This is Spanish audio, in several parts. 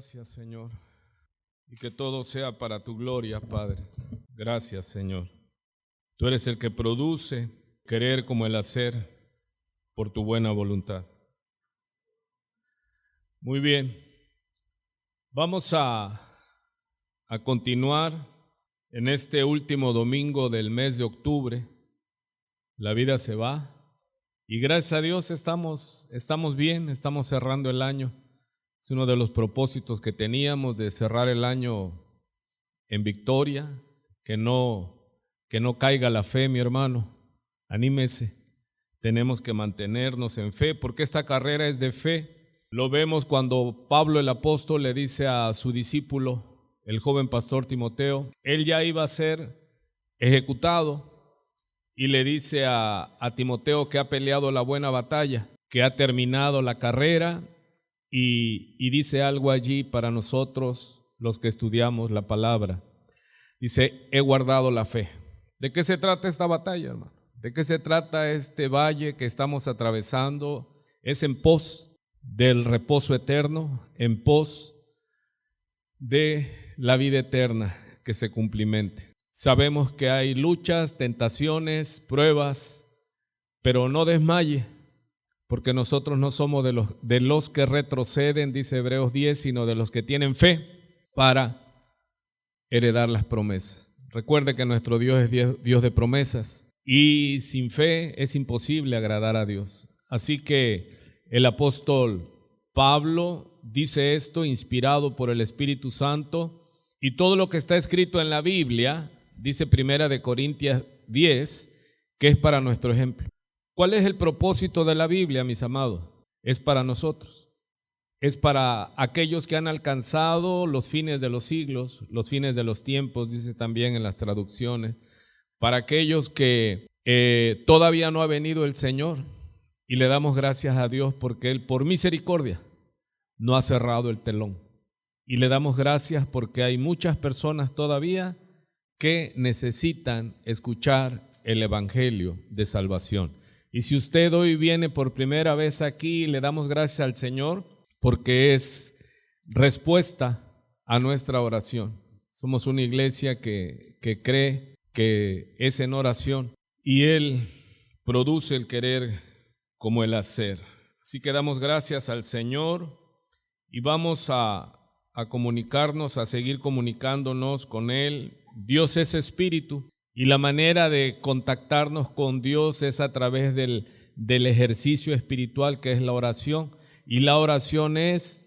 Gracias, Señor, y que todo sea para tu gloria, Padre. Gracias, Señor. Tú eres el que produce querer como el hacer por tu buena voluntad. Muy bien, vamos a continuar en este último domingo del mes de octubre. La vida se va y gracias a Dios estamos bien, estamos cerrando el año. Es uno de los propósitos que teníamos, de cerrar el año en victoria, que no caiga la fe, mi hermano. Anímese, tenemos que mantenernos en fe, porque esta carrera es de fe. Lo vemos cuando Pablo el apóstol le dice a su discípulo, el joven pastor Timoteo, él ya iba a ser ejecutado, y le dice a Timoteo que ha peleado la buena batalla, que ha terminado la carrera. Y dice algo allí para nosotros, los que estudiamos la palabra. Dice, he guardado la fe. ¿De qué se trata esta batalla, hermano? ¿De qué se trata este valle que estamos atravesando? Es en pos del reposo eterno, en pos de la vida eterna que se cumplimente. Sabemos que hay luchas, tentaciones, pruebas, pero no desmaye, porque nosotros no somos de los que retroceden, dice Hebreos 10, sino de los que tienen fe para heredar las promesas. Recuerde que nuestro Dios es Dios de promesas y sin fe es imposible agradar a Dios. Así que el apóstol Pablo dice esto inspirado por el Espíritu Santo, y todo lo que está escrito en la Biblia, dice 1 Corintios 10, que es para nuestro ejemplo. ¿Cuál es el propósito de la Biblia, mis amados? Es para nosotros, es para aquellos que han alcanzado los fines de los siglos, los fines de los tiempos, dice también en las traducciones, para aquellos que todavía no ha venido el Señor, y le damos gracias a Dios porque Él, por misericordia, no ha cerrado el telón, y le damos gracias porque hay muchas personas todavía que necesitan escuchar el Evangelio de salvación. Y si usted hoy viene por primera vez aquí, le damos gracias al Señor porque es respuesta a nuestra oración. Somos una iglesia que cree que es en oración y Él produce el querer como el hacer. Así que damos gracias al Señor y vamos a comunicarnos, a seguir comunicándonos con Él. Dios es espíritu. Y la manera de contactarnos con Dios es a través del ejercicio espiritual que es la oración. Y la oración es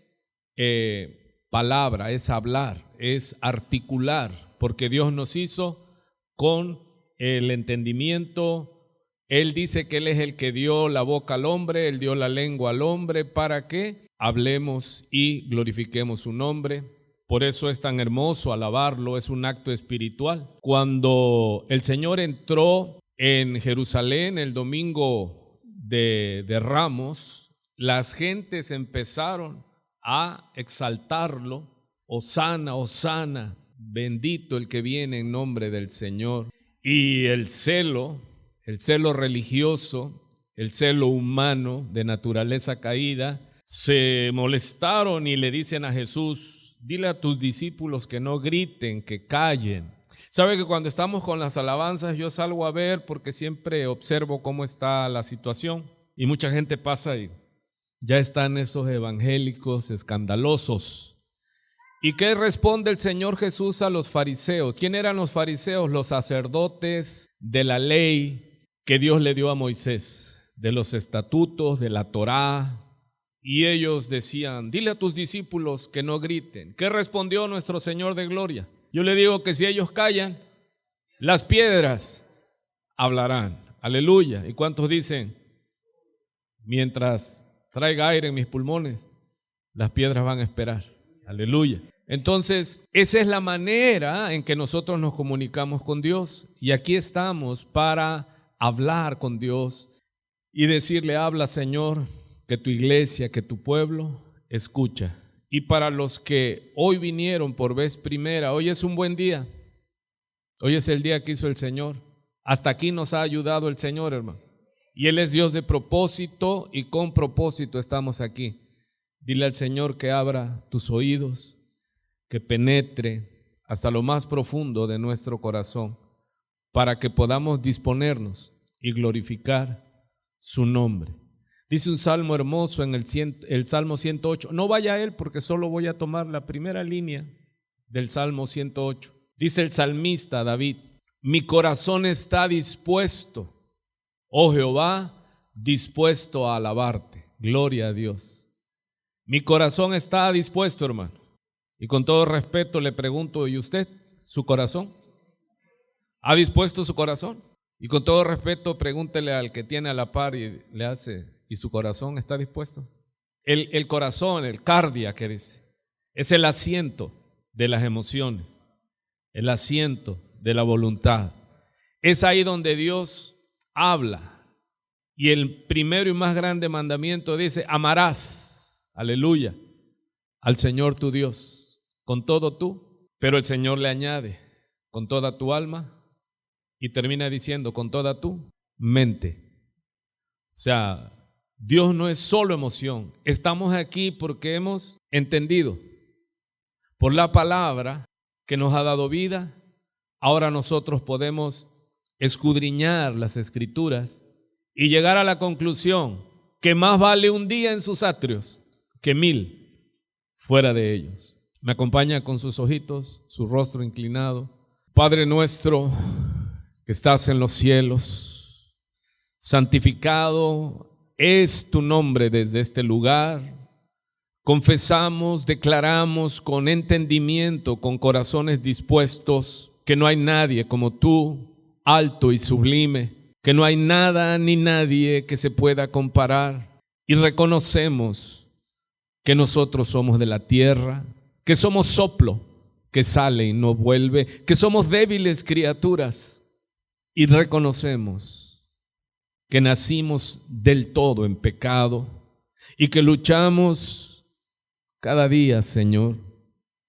palabra, es hablar, es articular, porque Dios nos hizo con el entendimiento. Él dice que Él es el que dio la boca al hombre, Él dio la lengua al hombre para que hablemos y glorifiquemos su nombre. Por eso es tan hermoso alabarlo, es un acto espiritual. Cuando el Señor entró en Jerusalén el domingo de Ramos, las gentes empezaron a exaltarlo. Hosana, hosana, bendito el que viene en nombre del Señor. Y el celo religioso, el celo humano de naturaleza caída, se molestaron y le dicen a Jesús, dile a tus discípulos que no griten, que callen. Sabe que cuando estamos con las alabanzas yo salgo a ver porque siempre observo cómo está la situación y mucha gente pasa y ya están esos evangélicos escandalosos. ¿Y qué responde el Señor Jesús a los fariseos? ¿Quién eran los fariseos? Los sacerdotes de la ley que Dios le dio a Moisés, de los estatutos, de la Torá. Y ellos decían, dile a tus discípulos que no griten. ¿Qué respondió nuestro Señor de gloria? Yo le digo que si ellos callan, las piedras hablarán. Aleluya. ¿Y cuántos dicen? Mientras traiga aire en mis pulmones, las piedras van a esperar. Aleluya. Entonces, esa es la manera en que nosotros nos comunicamos con Dios. Y aquí estamos para hablar con Dios y decirle, habla, Señor, que tu iglesia, que tu pueblo escucha. Y para los que hoy vinieron por vez primera, hoy es un buen día. Hoy es el día que hizo el Señor. Hasta aquí nos ha ayudado el Señor, hermano. Y Él es Dios de propósito y con propósito estamos aquí. Dile al Señor que abra tus oídos, que penetre hasta lo más profundo de nuestro corazón, para que podamos disponernos y glorificar su nombre. Dice un salmo hermoso en el Salmo 108. No vaya a él porque solo voy a tomar la primera línea del Salmo 108. Dice el salmista David: mi corazón está dispuesto, oh Jehová, dispuesto a alabarte. Gloria a Dios. Mi corazón está dispuesto, hermano. Y con todo respeto le pregunto, ¿y usted, su corazón? ¿Ha dispuesto su corazón? Y con todo respeto pregúntele al que tiene a la par y le hace: ¿y su corazón está dispuesto? El corazón, el cardia que dice, es el asiento de las emociones, el asiento de la voluntad. Es ahí donde Dios habla. Y el primero y más grande mandamiento dice: amarás, aleluya, al Señor tu Dios con todo tú. Pero el Señor le añade: con toda tu alma, y termina diciendo: con toda tu mente. O sea, Dios no es solo emoción. Estamos aquí porque hemos entendido por la palabra que nos ha dado vida. Ahora nosotros podemos escudriñar las Escrituras y llegar a la conclusión que más vale un día en sus atrios que 1000 fuera de ellos. Me acompaña con sus ojitos, su rostro inclinado. Padre nuestro que estás en los cielos, santificado es tu nombre desde este lugar. Confesamos, declaramos con entendimiento, con corazones dispuestos, que no hay nadie como tú, alto y sublime, que no hay nada ni nadie que se pueda comparar. Y reconocemos que nosotros somos de la tierra, que somos soplo que sale y no vuelve, que somos débiles criaturas. Y reconocemos que nacimos del todo en pecado y que luchamos cada día, Señor,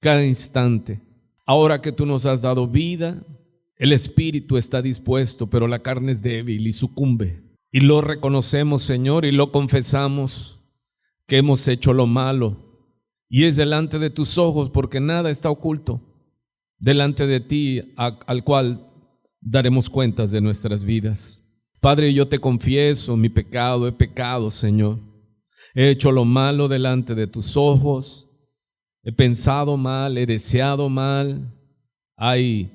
cada instante. Ahora que tú nos has dado vida, el espíritu está dispuesto, pero la carne es débil y sucumbe. Y lo reconocemos, Señor, y lo confesamos, que hemos hecho lo malo. Y es delante de tus ojos, porque nada está oculto delante de ti, al cual daremos cuentas de nuestras vidas. Padre, yo te confieso mi pecado. He pecado, Señor. He hecho lo malo delante de tus ojos. He pensado mal, he deseado mal. Hay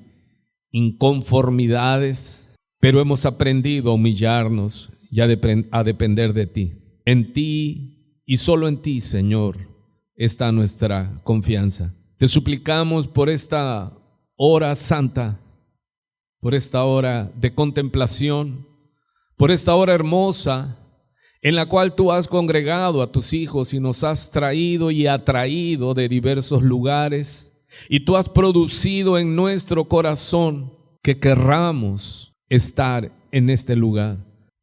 inconformidades, pero hemos aprendido a humillarnos y a depender de ti. En ti y solo en ti, Señor, está nuestra confianza. Te suplicamos por esta hora santa, por esta hora de contemplación, por esta hora hermosa en la cual tú has congregado a tus hijos y nos has traído y atraído de diversos lugares, y tú has producido en nuestro corazón que querramos estar en este lugar.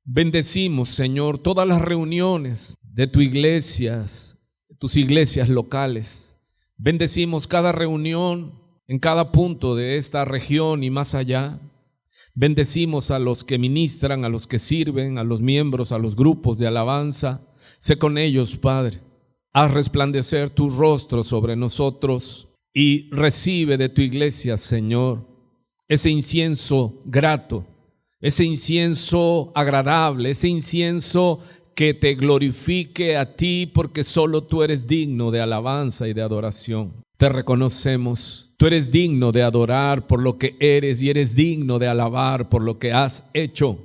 Bendecimos, Señor, todas las reuniones de tus iglesias locales. Bendecimos cada reunión en cada punto de esta región y más allá. Bendecimos a los que ministran, a los que sirven, a los miembros, a los grupos de alabanza. Sé con ellos, Padre. Haz resplandecer tu rostro sobre nosotros y recibe de tu iglesia, Señor, ese incienso grato, ese incienso agradable, ese incienso que te glorifique a ti, porque solo tú eres digno de alabanza y de adoración. Te reconocemos. Tú eres digno de adorar por lo que eres y eres digno de alabar por lo que has hecho.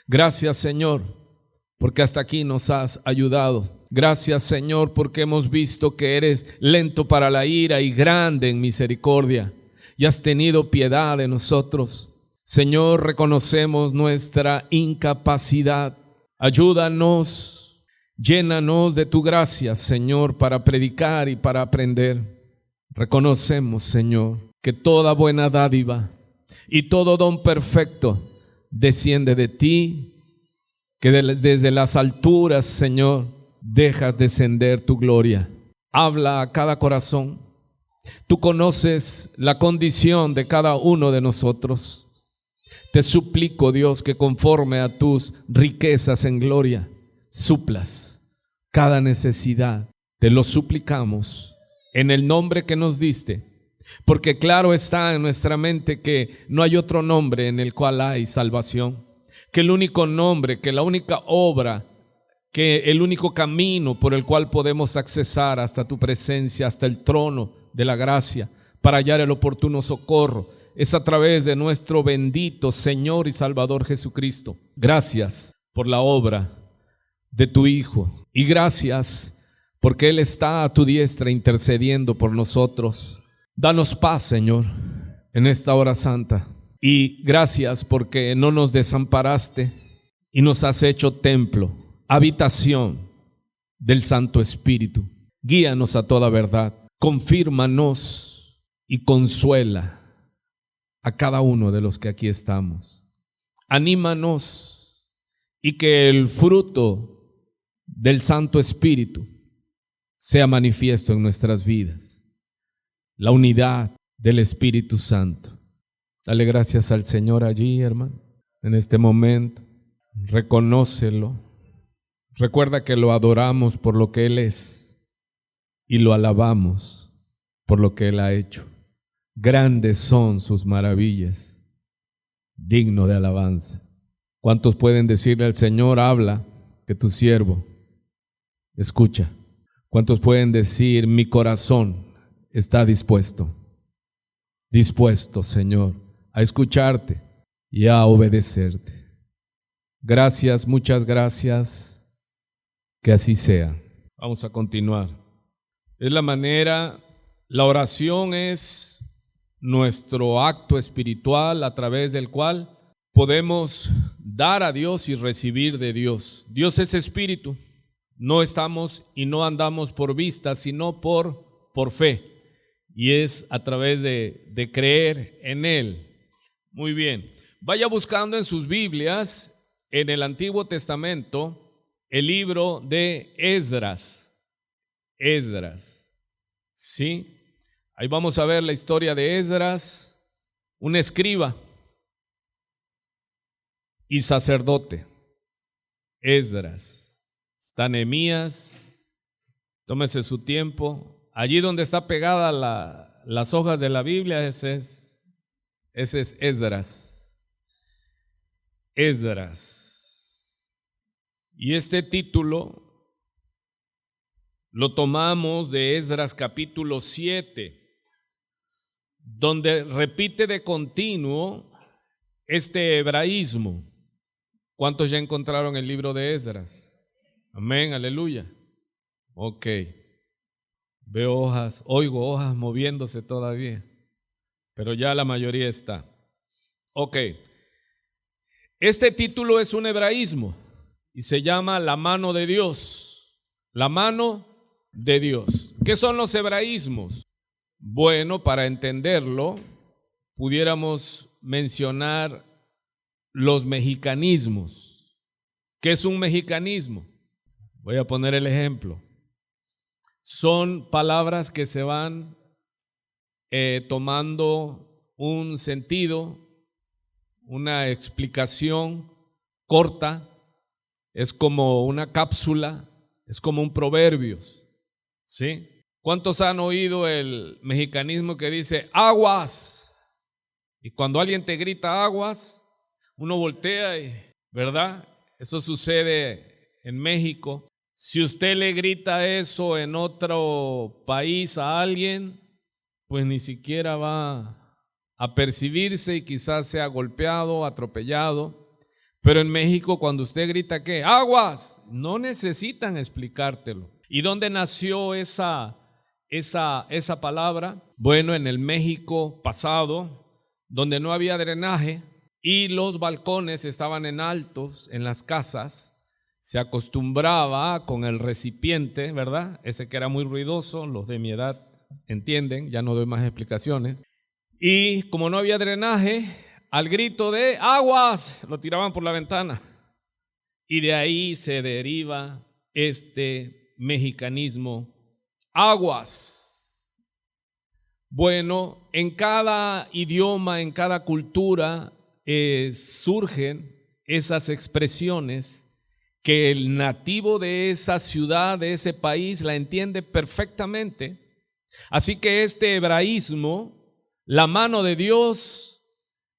Gracias, Señor, porque hasta aquí nos has ayudado. Gracias, Señor, porque hemos visto que eres lento para la ira y grande en misericordia, y has tenido piedad de nosotros. Señor, reconocemos nuestra incapacidad. Ayúdanos, llénanos de tu gracia, Señor, para predicar y para aprender. Reconocemos, Señor, que toda buena dádiva y todo don perfecto desciende de ti, que desde las alturas, Señor, dejas descender tu gloria. Habla a cada corazón. Tú conoces la condición de cada uno de nosotros. Te suplico, Dios, que conforme a tus riquezas en gloria, suplas cada necesidad. te lo suplicamos en el nombre que nos diste, porque claro está en nuestra mente que no hay otro nombre en el cual hay salvación, que el único nombre, que la única obra, que el único camino por el cual podemos accesar hasta tu presencia, hasta el trono de la gracia, para hallar el oportuno socorro, es a través de nuestro bendito Señor y Salvador Jesucristo. Gracias por la obra de tu Hijo y gracias porque Él está a tu diestra intercediendo por nosotros. Danos paz, Señor, en esta hora santa, y gracias porque no nos desamparaste y nos has hecho templo, habitación del Santo Espíritu. Guíanos a toda verdad, confírmanos y consuela a cada uno de los que aquí estamos. Anímanos y que el fruto del Santo Espíritu sea manifiesto en nuestras vidas. La unidad del Espíritu Santo. Dale gracias al Señor allí, hermano, en este momento. Reconócelo. Recuerda que lo adoramos por lo que Él es y lo alabamos por lo que Él ha hecho. Grandes son sus maravillas, digno de alabanza. ¿Cuántos pueden decirle al Señor, habla, que tu siervo escucha? ¿Cuántos pueden decir, mi corazón está dispuesto, Señor, a escucharte y a obedecerte? Gracias, muchas gracias, que así sea. Vamos a continuar. Es la manera, la oración es nuestro acto espiritual a través del cual podemos dar a Dios y recibir de Dios. Dios es espíritu. No estamos y no andamos por vista, sino por fe. Y es a través de creer en Él. Muy bien. Vaya buscando en sus Biblias, en el Antiguo Testamento, el libro de Esdras. Esdras. ¿Sí? Ahí vamos a ver la historia de Esdras, un escriba y sacerdote. Esdras. Está Nehemías. Tómese su tiempo. Allí donde está pegada las hojas de la Biblia, ese es Esdras. Esdras. Y este título lo tomamos de Esdras capítulo 7, donde repite de continuo este hebraísmo. ¿Cuántos ya encontraron el libro de Esdras? Amén, aleluya. Ok. Veo hojas, oigo hojas moviéndose todavía, pero ya la mayoría está. Ok. Este título es un hebraísmo y se llama la mano de Dios. La mano de Dios. ¿Qué son los hebraísmos? Bueno, para entenderlo, pudiéramos mencionar los mexicanismos. ¿Qué es un mexicanismo? Voy a poner el ejemplo. Son palabras que se van tomando un sentido, una explicación corta, es como una cápsula, es como un proverbio, ¿sí? ¿Cuántos han oído el mexicanismo que dice aguas? Y cuando alguien te grita aguas, uno voltea y, ¿verdad? Eso sucede en México. Si usted le grita eso en otro país a alguien, pues ni siquiera va a percibirse y quizás sea golpeado, atropellado. Pero en México, cuando usted grita ¿qué? ¡Aguas! No necesitan explicártelo. ¿Y dónde nació esa palabra? Bueno, en el México pasado, donde no había drenaje y los balcones estaban en altos en las casas, se acostumbraba con el recipiente, ¿verdad? Ese que era muy ruidoso, los de mi edad entienden, ya no doy más explicaciones. Y como no había drenaje, al grito de aguas, lo tiraban por la ventana. Y de ahí se deriva este mexicanismo, aguas. Bueno, en cada idioma, en cada cultura surgen esas expresiones que el nativo de esa ciudad, de ese país, la entiende perfectamente. Así que este hebraísmo, la mano de Dios,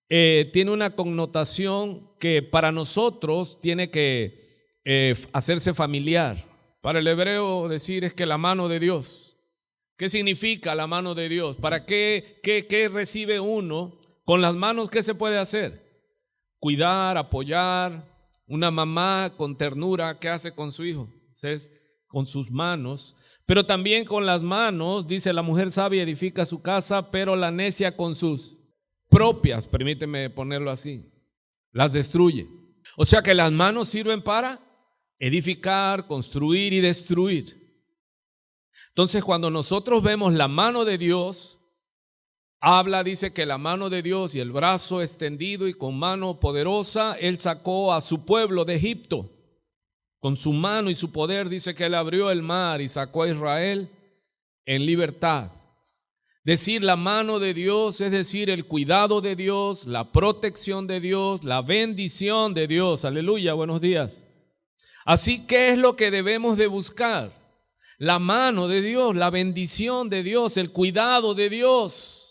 tiene una connotación que para nosotros tiene que hacerse familiar. Para el hebreo decir es que la mano de Dios. ¿Qué significa la mano de Dios? ¿Para qué recibe uno? Con las manos, ¿qué se puede hacer? Cuidar, apoyar. Una mamá con ternura, ¿qué hace con su hijo? ¿Sabes? Con sus manos. Pero también con las manos, dice, la mujer sabia edifica su casa, pero la necia con sus propias, permíteme ponerlo así, las destruye. O sea que las manos sirven para edificar, construir y destruir. Entonces, cuando nosotros vemos la mano de Dios, dice que la mano de Dios y el brazo extendido y con mano poderosa, Él sacó a su pueblo de Egipto. Con su mano y su poder dice que Él abrió el mar y sacó a Israel en libertad. Decir la mano de Dios es decir el cuidado de Dios, la protección de Dios, la bendición de Dios. Aleluya, buenos días. Así que es lo que debemos de buscar. La mano de Dios, la bendición de Dios, el cuidado de Dios.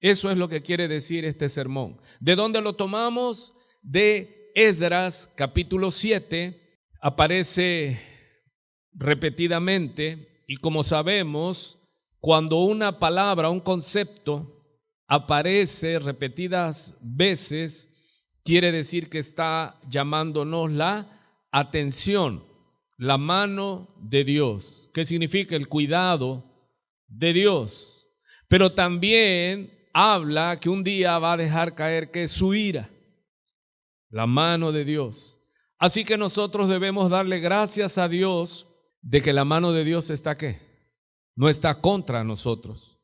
Eso es lo que quiere decir este sermón. ¿De dónde lo tomamos? De Esdras, capítulo 7. Aparece repetidamente y como sabemos, cuando una palabra, un concepto aparece repetidas veces, quiere decir que está llamándonos la atención, la mano de Dios. ¿Qué significa? El cuidado de Dios. Pero también habla que un día va a dejar caer que su ira, la mano de Dios. Así que nosotros debemos darle gracias a Dios de que la mano de Dios está ¿qué? No está contra nosotros.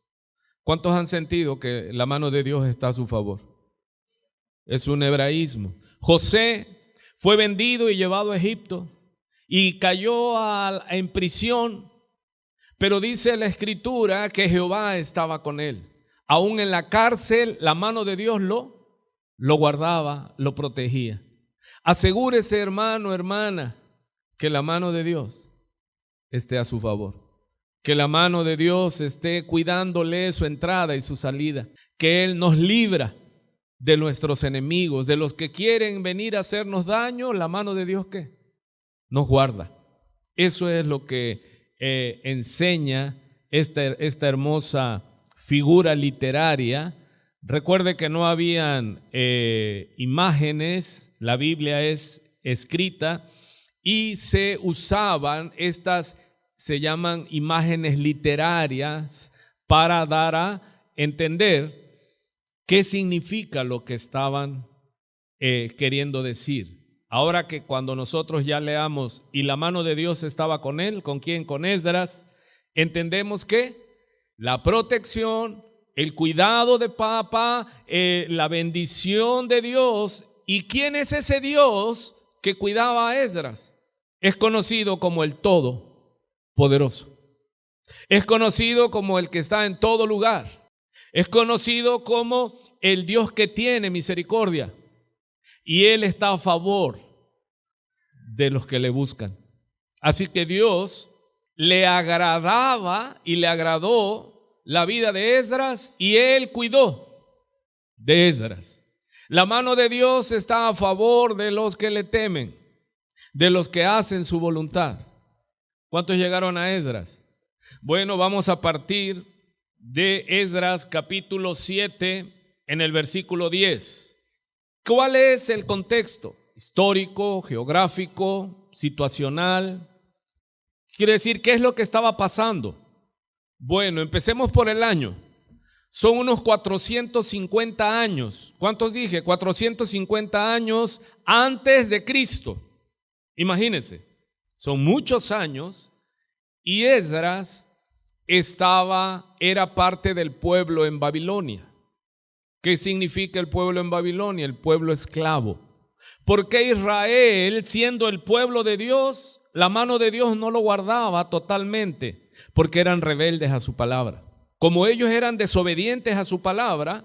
¿Cuántos han sentido que la mano de Dios está a su favor? Es un hebraísmo. José fue vendido y llevado a Egipto y cayó en prisión, pero dice la Escritura que Jehová estaba con él. Aún en la cárcel, la mano de Dios lo guardaba, lo protegía. Asegúrese, hermano, hermana, que la mano de Dios esté a su favor. Que la mano de Dios esté cuidándole su entrada y su salida. Que Él nos libra de nuestros enemigos, de los que quieren venir a hacernos daño. La mano de Dios, ¿qué? Nos guarda. Eso es lo que enseña esta hermosa figura literaria. Recuerde que no habían imágenes, la Biblia es escrita y se usaban se llaman imágenes literarias para dar a entender qué significa lo que estaban queriendo decir. Ahora que cuando nosotros ya leamos y la mano de Dios estaba con él, ¿con quién? Con Esdras, entendemos que la protección, el cuidado de papá, la bendición de Dios. ¿Y quién es ese Dios que cuidaba a Esdras? Es conocido como el Todopoderoso. Es conocido como el que está en todo lugar. Es conocido como el Dios que tiene misericordia. Y Él está a favor de los que le buscan. Así que Dios le agradaba y le agradó la vida de Esdras y Él cuidó de Esdras. La mano de Dios está a favor de los que le temen, de los que hacen su voluntad. ¿Cuántos llegaron a Esdras? Bueno, vamos a partir de Esdras capítulo 7 en el versículo 10. ¿Cuál es el contexto? Histórico, geográfico, situacional. Quiere decir, ¿qué es lo que estaba pasando? Bueno, empecemos por el año. Son unos 450 años. ¿Cuántos dije? 450 años antes de Cristo. Imagínense, son muchos años y Esdras era parte del pueblo en Babilonia. ¿Qué significa el pueblo en Babilonia? El pueblo esclavo. ¿Por qué Israel, siendo el pueblo de Dios, la mano de Dios no lo guardaba totalmente? Porque eran rebeldes a su palabra. Como ellos eran desobedientes a su palabra,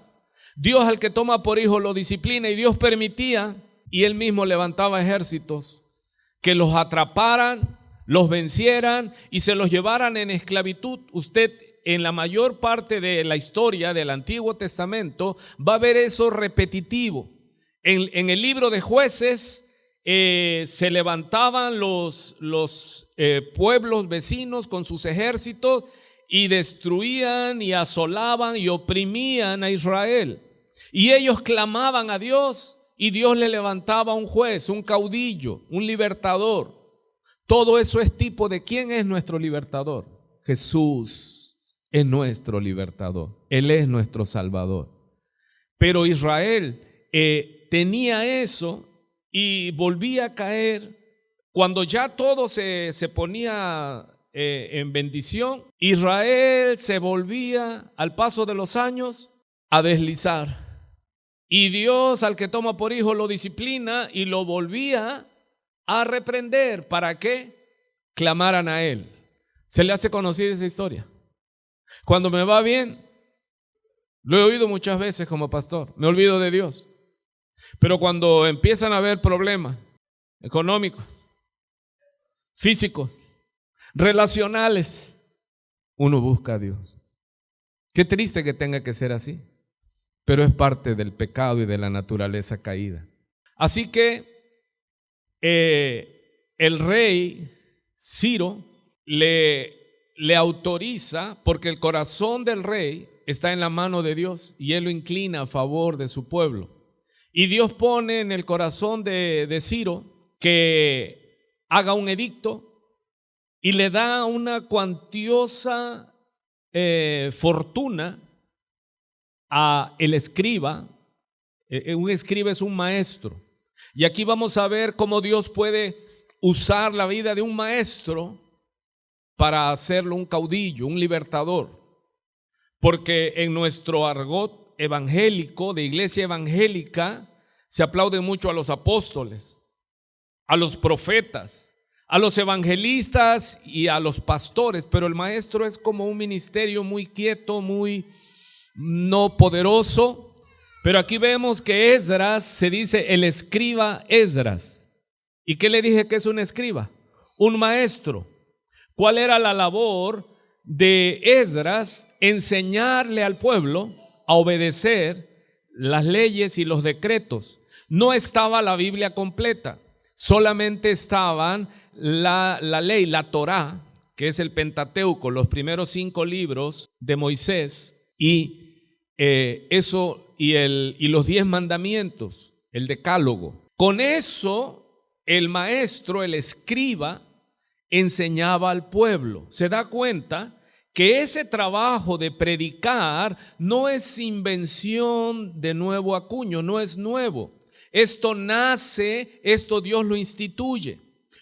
Dios al que toma por hijo lo disciplina y Dios permitía y Él mismo levantaba ejércitos que los atraparan, los vencieran y se los llevaran en esclavitud. Usted en la mayor parte de la historia del Antiguo Testamento va a ver eso repetitivo. En el libro de Jueces se levantaban los pueblos vecinos con sus ejércitos y destruían y asolaban y oprimían a Israel. Y ellos clamaban a Dios y Dios le levantaba un juez, un caudillo, un libertador. Todo eso es tipo de ¿quién es nuestro libertador? Jesús es nuestro libertador. Él es nuestro Salvador. Pero Israel tenía eso y volvía a caer. Cuando ya todo se ponía en bendición, Israel se volvía al paso de los años a deslizar. Y Dios, al que toma por hijo, lo disciplina y lo volvía a reprender. ¿Para qué? Clamaran a Él. ¿Se le hace conocida esa historia? Cuando me va bien, lo he oído muchas veces como pastor, me olvido de Dios. Pero cuando empiezan a haber problemas económicos, físicos, relacionales, uno busca a Dios. Qué triste que tenga que ser así, pero es parte del pecado y de la naturaleza caída. Así que el rey Ciro le autoriza, porque el corazón del rey está en la mano de Dios y él lo inclina a favor de su pueblo. Y Dios pone en el corazón de Ciro que haga un edicto y le da una cuantiosa fortuna a el escriba. Un escriba es un maestro. Y aquí vamos a ver cómo Dios puede usar la vida de un maestro para hacerlo un caudillo, un libertador. Porque en nuestro argot evangélico, de iglesia evangélica, se aplaude mucho a los apóstoles, a los profetas, a los evangelistas y a los pastores, pero el maestro es como un ministerio muy quieto, muy no poderoso. Pero aquí vemos que Esdras, se dice el escriba Esdras. ¿Y qué le dije que es un escriba? Un maestro. ¿Cuál era la labor de Esdras? Enseñarle al pueblo a obedecer las leyes y los decretos. No estaba la Biblia completa, solamente estaban la ley, la Torá, que es el Pentateuco, los primeros 5 libros de Moisés, y los 10 mandamientos, el decálogo. Con eso el maestro, el escriba, enseñaba al pueblo. Se da cuenta que ese trabajo de predicar no es invención de nuevo acuño, no es nuevo. Esto nace, esto Dios lo instituye.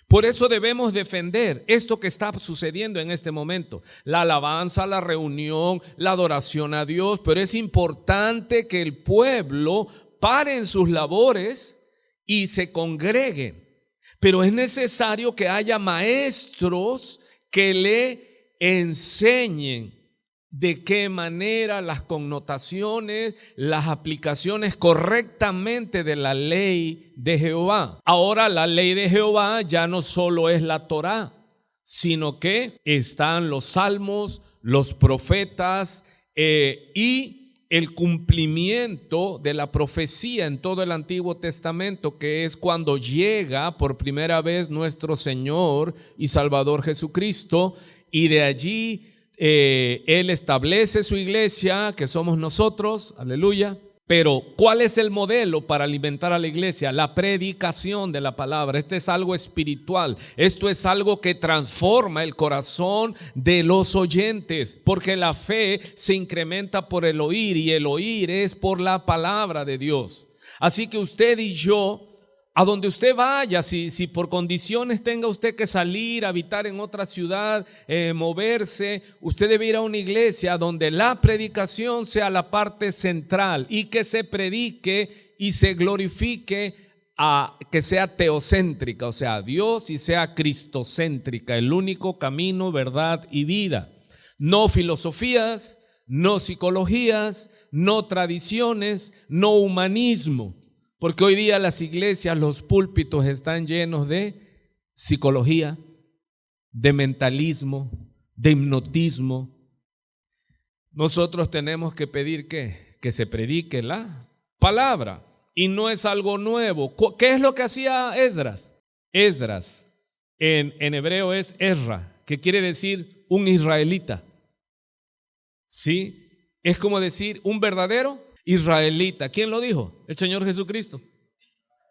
Por eso debemos defender esto que está sucediendo en este momento. La alabanza, la reunión, la adoración a Dios. Pero es importante que el pueblo pare en sus labores y se congreguen. Pero es necesario que haya maestros que le enseñen de qué manera las connotaciones, las aplicaciones correctamente de la ley de Jehová. Ahora la ley de Jehová ya no solo es la Torá, sino que están los salmos, los profetas y el cumplimiento de la profecía en todo el Antiguo Testamento, que es cuando llega por primera vez nuestro Señor y Salvador Jesucristo, y de allí Él establece su iglesia, que somos nosotros, aleluya. Pero ¿cuál es el modelo para alimentar a la iglesia? La predicación de la palabra. Este es algo espiritual. Esto es algo que transforma el corazón de los oyentes, porque la fe se incrementa por el oír, y el oír es por la palabra de Dios. Así que usted y yo, a donde usted vaya, si por condiciones tenga usted que salir, habitar en otra ciudad, moverse, usted debe ir a una iglesia donde la predicación sea la parte central y que se predique y se glorifique, que sea teocéntrica, o sea, Dios, y sea cristocéntrica, el único camino, verdad y vida. No filosofías, no psicologías, no tradiciones, no humanismo. Porque hoy día las iglesias, los púlpitos están llenos de psicología, de mentalismo, de hipnotismo. Nosotros tenemos que pedir que se predique la palabra, y no es algo nuevo. ¿Qué es lo que hacía Esdras? Esdras en hebreo es Ezra, que quiere decir un israelita. ¿Sí? Es como decir un verdadero israelita. ¿Quién lo dijo? El Señor Jesucristo,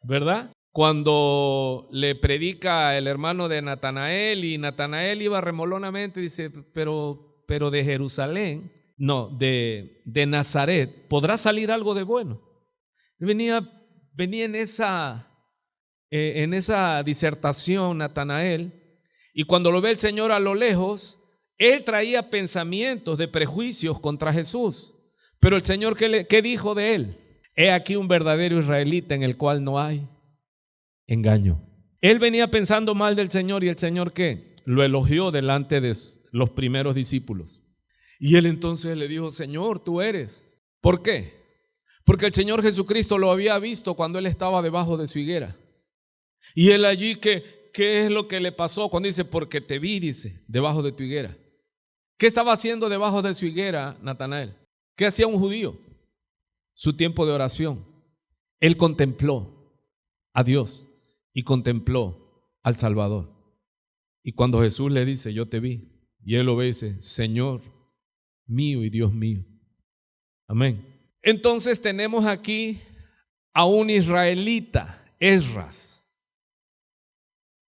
¿verdad? Cuando le predica el hermano de Natanael, y Natanael iba remolonamente, dice, pero de Jerusalén, no, de Nazaret, ¿podrá salir algo de bueno? Venía en esa disertación Natanael, y cuando lo ve el Señor a lo lejos, él traía pensamientos de prejuicios contra Jesús. Pero el Señor, ¿qué dijo de él? He aquí un verdadero israelita en el cual no hay engaño. Él venía pensando mal del Señor, y el Señor, ¿qué? Lo elogió delante de los primeros discípulos. Y él entonces le dijo, Señor, tú eres. ¿Por qué? Porque el Señor Jesucristo lo había visto cuando él estaba debajo de su higuera. Y él allí, ¿qué es lo que le pasó? Cuando dice, porque te vi, dice, debajo de tu higuera. ¿Qué estaba haciendo debajo de su higuera Natanael? ¿Qué hacía un judío? Su tiempo de oración. Él contempló a Dios y contempló al Salvador. Y cuando Jesús le dice, yo te vi, y él lo ve y dice, Señor mío y Dios mío. Amén. Entonces tenemos aquí a un israelita, Esdras.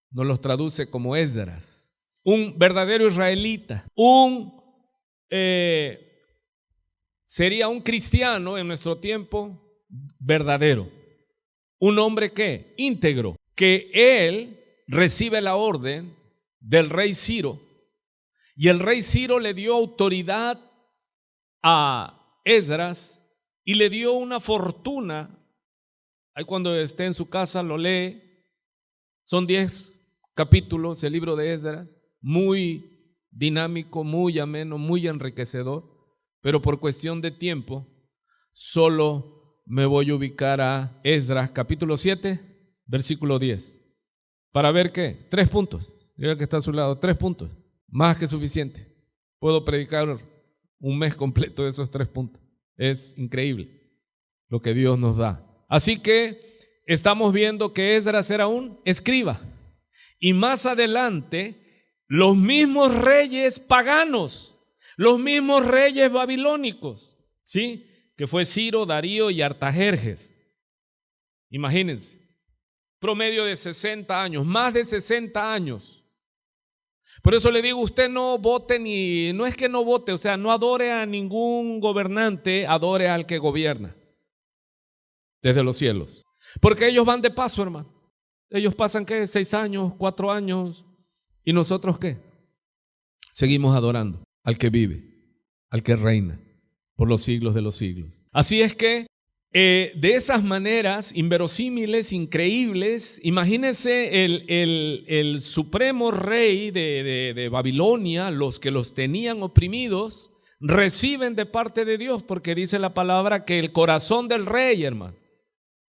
Nos los traduce como Esdras. Un verdadero israelita. Sería un cristiano en nuestro tiempo verdadero. Un hombre que íntegro, que él recibe la orden del rey Ciro, y el rey Ciro le dio autoridad a Esdras y le dio una fortuna. Ahí cuando esté en su casa lo lee. Son 10 capítulos el libro de Esdras, muy dinámico, muy ameno, muy enriquecedor, pero por cuestión de tiempo solo me voy a ubicar a Esdras capítulo 7, versículo 10. ¿Para ver qué? 3 puntos. Mira que está a su lado, 3 puntos. Más que suficiente. Puedo predicar un mes completo de esos 3 puntos. Es increíble lo que Dios nos da. Así que estamos viendo que Esdras era un escriba. Y más adelante, los mismos reyes paganos, los mismos reyes babilónicos, ¿sí? Que fue Ciro, Darío y Artajerjes. Imagínense, promedio de 60 años, más de 60 años. Por eso le digo, usted no vote no es que no vote, o sea, no adore a ningún gobernante, adore al que gobierna desde los cielos. Porque ellos van de paso, hermano. Ellos pasan, ¿qué? 6 años, 4 años. ¿Y nosotros qué? Seguimos adorando al que vive, al que reina por los siglos de los siglos. Así es que de esas maneras inverosímiles, increíbles, imagínense el supremo rey de Babilonia, los que los tenían oprimidos, reciben de parte de Dios, porque dice la palabra que el corazón del rey, hermano,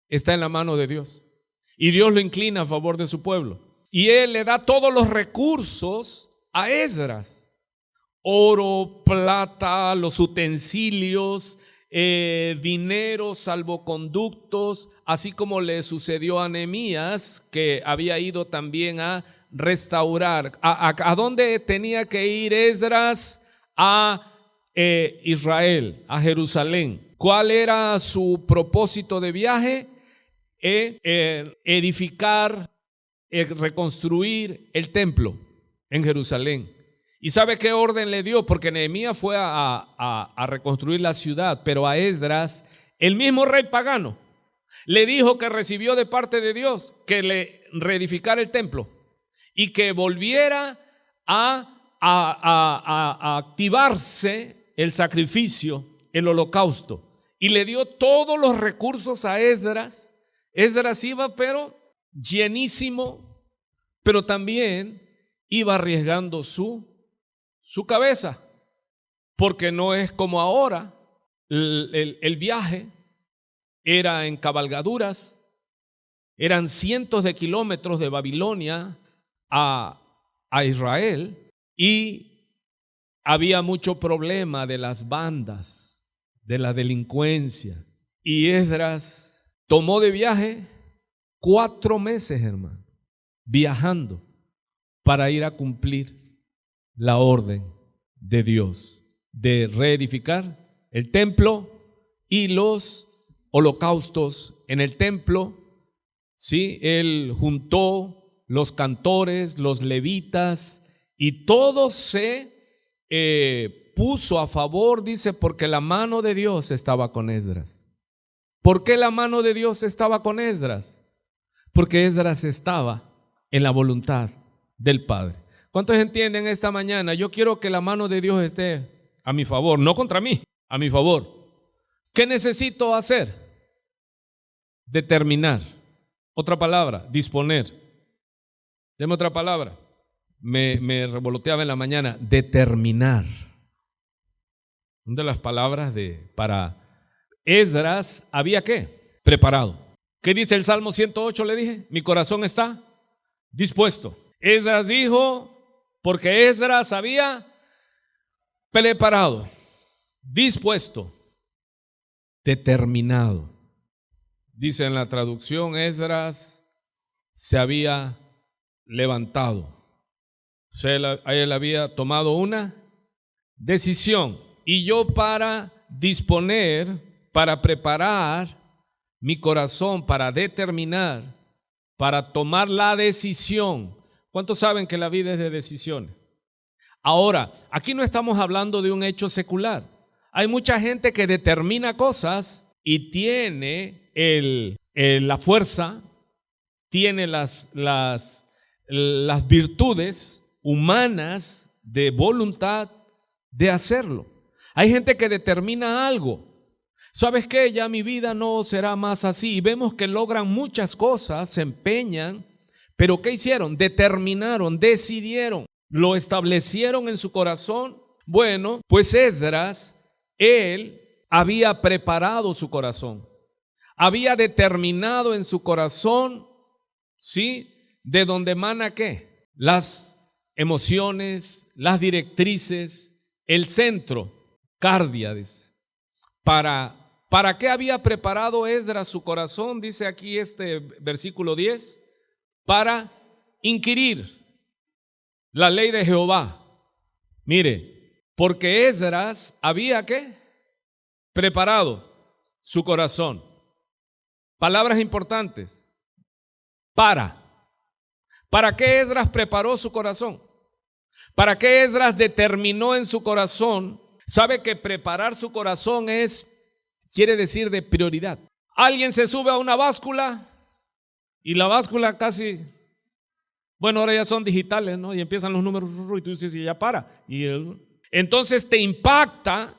está en la mano de Dios. Y Dios lo inclina a favor de su pueblo. Y Él le da todos los recursos a Esdras. Oro, plata, los utensilios, dinero, salvoconductos, así como le sucedió a Nehemías, que había ido también a restaurar. ¿A dónde tenía que ir Esdras? A Israel, a Jerusalén. ¿Cuál era su propósito de viaje? Edificar, reconstruir el templo en Jerusalén. ¿Y sabe qué orden le dio? Porque Nehemías fue a reconstruir la ciudad, pero a Esdras, el mismo rey pagano, le dijo que recibió de parte de Dios que le reedificara el templo y que volviera a activarse el sacrificio, el holocausto. Y le dio todos los recursos a Esdras. Esdras iba pero llenísimo, pero también iba arriesgando su cabeza, porque no es como ahora. El viaje era en cabalgaduras, eran cientos de kilómetros de Babilonia a Israel y había mucho problema de las bandas, de la delincuencia. Y Esdras tomó de viaje 4 meses, hermano, viajando para ir a cumplir la orden de Dios de reedificar el templo y los holocaustos en el templo. Sí, él juntó los cantores, los levitas, y todo se puso a favor, dice, porque la mano de Dios estaba con Esdras. ¿Por qué la mano de Dios estaba con Esdras? Porque Esdras estaba en la voluntad del Padre. ¿Cuántos entienden esta mañana? Yo quiero que la mano de Dios esté a mi favor, no contra mí, a mi favor. ¿Qué necesito hacer? Determinar. Otra palabra, disponer. Deme otra palabra. Me revoloteaba en la mañana. Determinar. Una de las palabras para Esdras había ¿qué? Preparado. ¿Qué dice el Salmo 108? Le dije, mi corazón está dispuesto. Esdras dijo, porque Esdras había preparado, dispuesto, determinado. Dice en la traducción, Esdras se había levantado. O sea, él había tomado una decisión. Y yo, para disponer, para preparar mi corazón, para determinar, para tomar la decisión. ¿Cuántos saben que la vida es de decisiones? Ahora, aquí no estamos hablando de un hecho secular. Hay mucha gente que determina cosas y tiene la fuerza, tiene las virtudes humanas de voluntad de hacerlo. Hay gente que determina algo. ¿Sabes qué? Ya mi vida no será más así. Y vemos que logran muchas cosas, se empeñan, pero ¿qué hicieron? Determinaron, decidieron, lo establecieron en su corazón. Bueno, pues Esdras, él había preparado su corazón, había determinado en su corazón, ¿sí? De donde emana ¿qué? Las emociones, las directrices, el centro, cardia, dice. ¿Para qué había preparado Esdras su corazón? Dice aquí este versículo 10. Para inquirir la ley de Jehová. Mire, porque Esdras había ¿qué? Preparado su corazón. Palabras importantes. ¿Para qué Esdras preparó su corazón? ¿Para qué Esdras determinó en su corazón? Sabe que preparar su corazón quiere decir de prioridad. Alguien se sube a una báscula y la báscula casi, bueno, ahora ya son digitales, ¿no? Y empiezan los números y tú dices, y ya para. Entonces te impacta,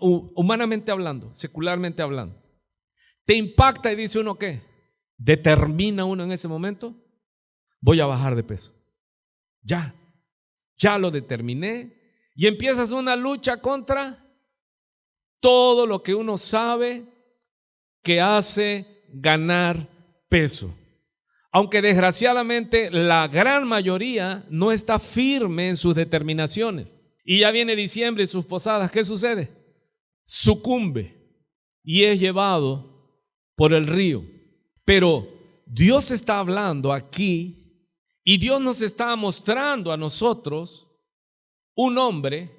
humanamente hablando, secularmente hablando. Te impacta y dice uno, ¿qué? Determina uno en ese momento, voy a bajar de peso. Ya lo determiné. Y empiezas una lucha contra todo lo que uno sabe que hace ganar peso. Aunque desgraciadamente la gran mayoría no está firme en sus determinaciones. Y ya viene diciembre y sus posadas, ¿qué sucede? Sucumbe y es llevado por el río. Pero Dios está hablando aquí y Dios nos está mostrando a nosotros un hombre,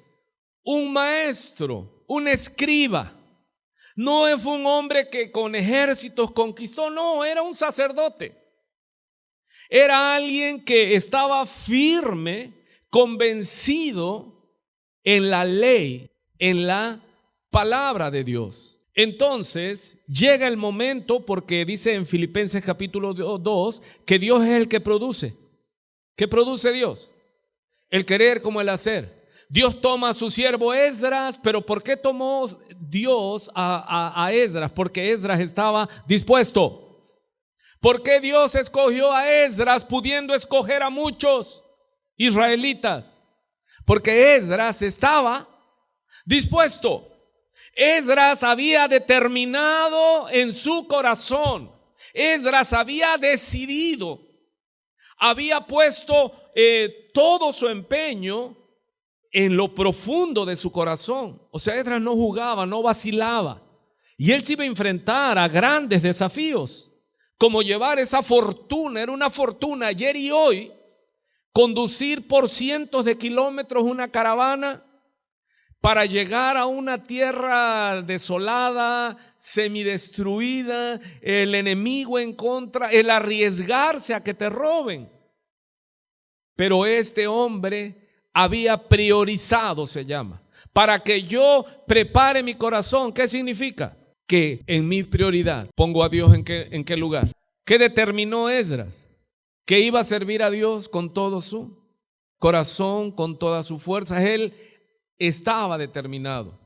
un maestro, un escriba. No fue un hombre que con ejércitos conquistó, no, era un sacerdote. Era alguien que estaba firme, convencido en la ley, en la palabra de Dios. Entonces llega el momento, porque dice en Filipenses capítulo 2 que Dios es el que produce. ¿Qué produce Dios? El querer como el hacer. Dios toma a su siervo Esdras, pero ¿por qué tomó Dios a Esdras? Porque Esdras estaba dispuesto. ¿Por qué Dios escogió a Esdras pudiendo escoger a muchos israelitas? Porque Esdras estaba dispuesto. Esdras había determinado en su corazón. Esdras había decidido. había puesto todo su empeño en lo profundo de su corazón. O sea, Esdras no jugaba, no vacilaba. Y él se iba a enfrentar a grandes desafíos, como llevar esa fortuna, era una fortuna ayer y hoy, conducir por cientos de kilómetros una caravana para llegar a una tierra desolada, semidestruida, el enemigo en contra, el arriesgarse a que te roben. Pero este hombre había priorizado, se llama, para que yo prepare mi corazón. ¿Qué significa? Que en mi prioridad pongo a Dios en qué lugar. ¿Qué determinó Esdras? Que iba a servir a Dios con todo su corazón, con toda su fuerza. Él estaba determinado.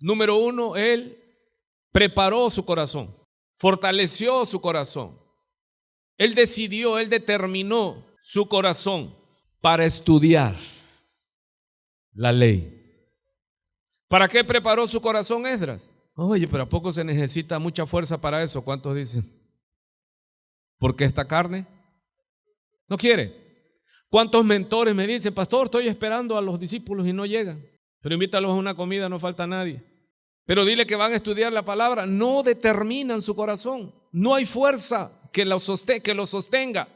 Número uno, él preparó su corazón, fortaleció su corazón. Él decidió, él determinó su corazón para estudiar la ley. ¿Para qué preparó su corazón Esdras? Oye, pero ¿a poco se necesita mucha fuerza para eso? ¿Cuántos dicen? Porque esta carne no quiere. ¿Cuántos mentores me dicen, pastor, estoy esperando a los discípulos y no llegan? Pero invítalos a una comida, no falta nadie. Pero dile que van a estudiar la palabra. No determinan su corazón. No hay fuerza que lo sostenga.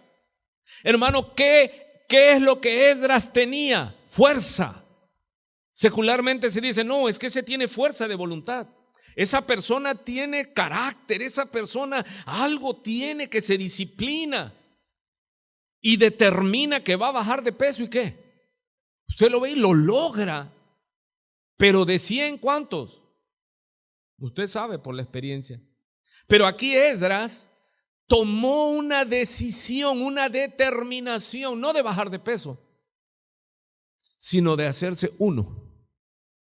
Hermano, ¿qué es lo que Esdras tenía? Fuerza. Secularmente se dice, no, es que se tiene fuerza de voluntad. Esa persona tiene carácter, esa persona algo tiene, que se disciplina y determina que va a bajar de peso. ¿Y qué? Usted lo ve y lo logra. Pero de 100, ¿cuántos? Usted sabe por la experiencia. Pero aquí Esdras tomó una decisión, una determinación, no de bajar de peso, sino de hacerse uno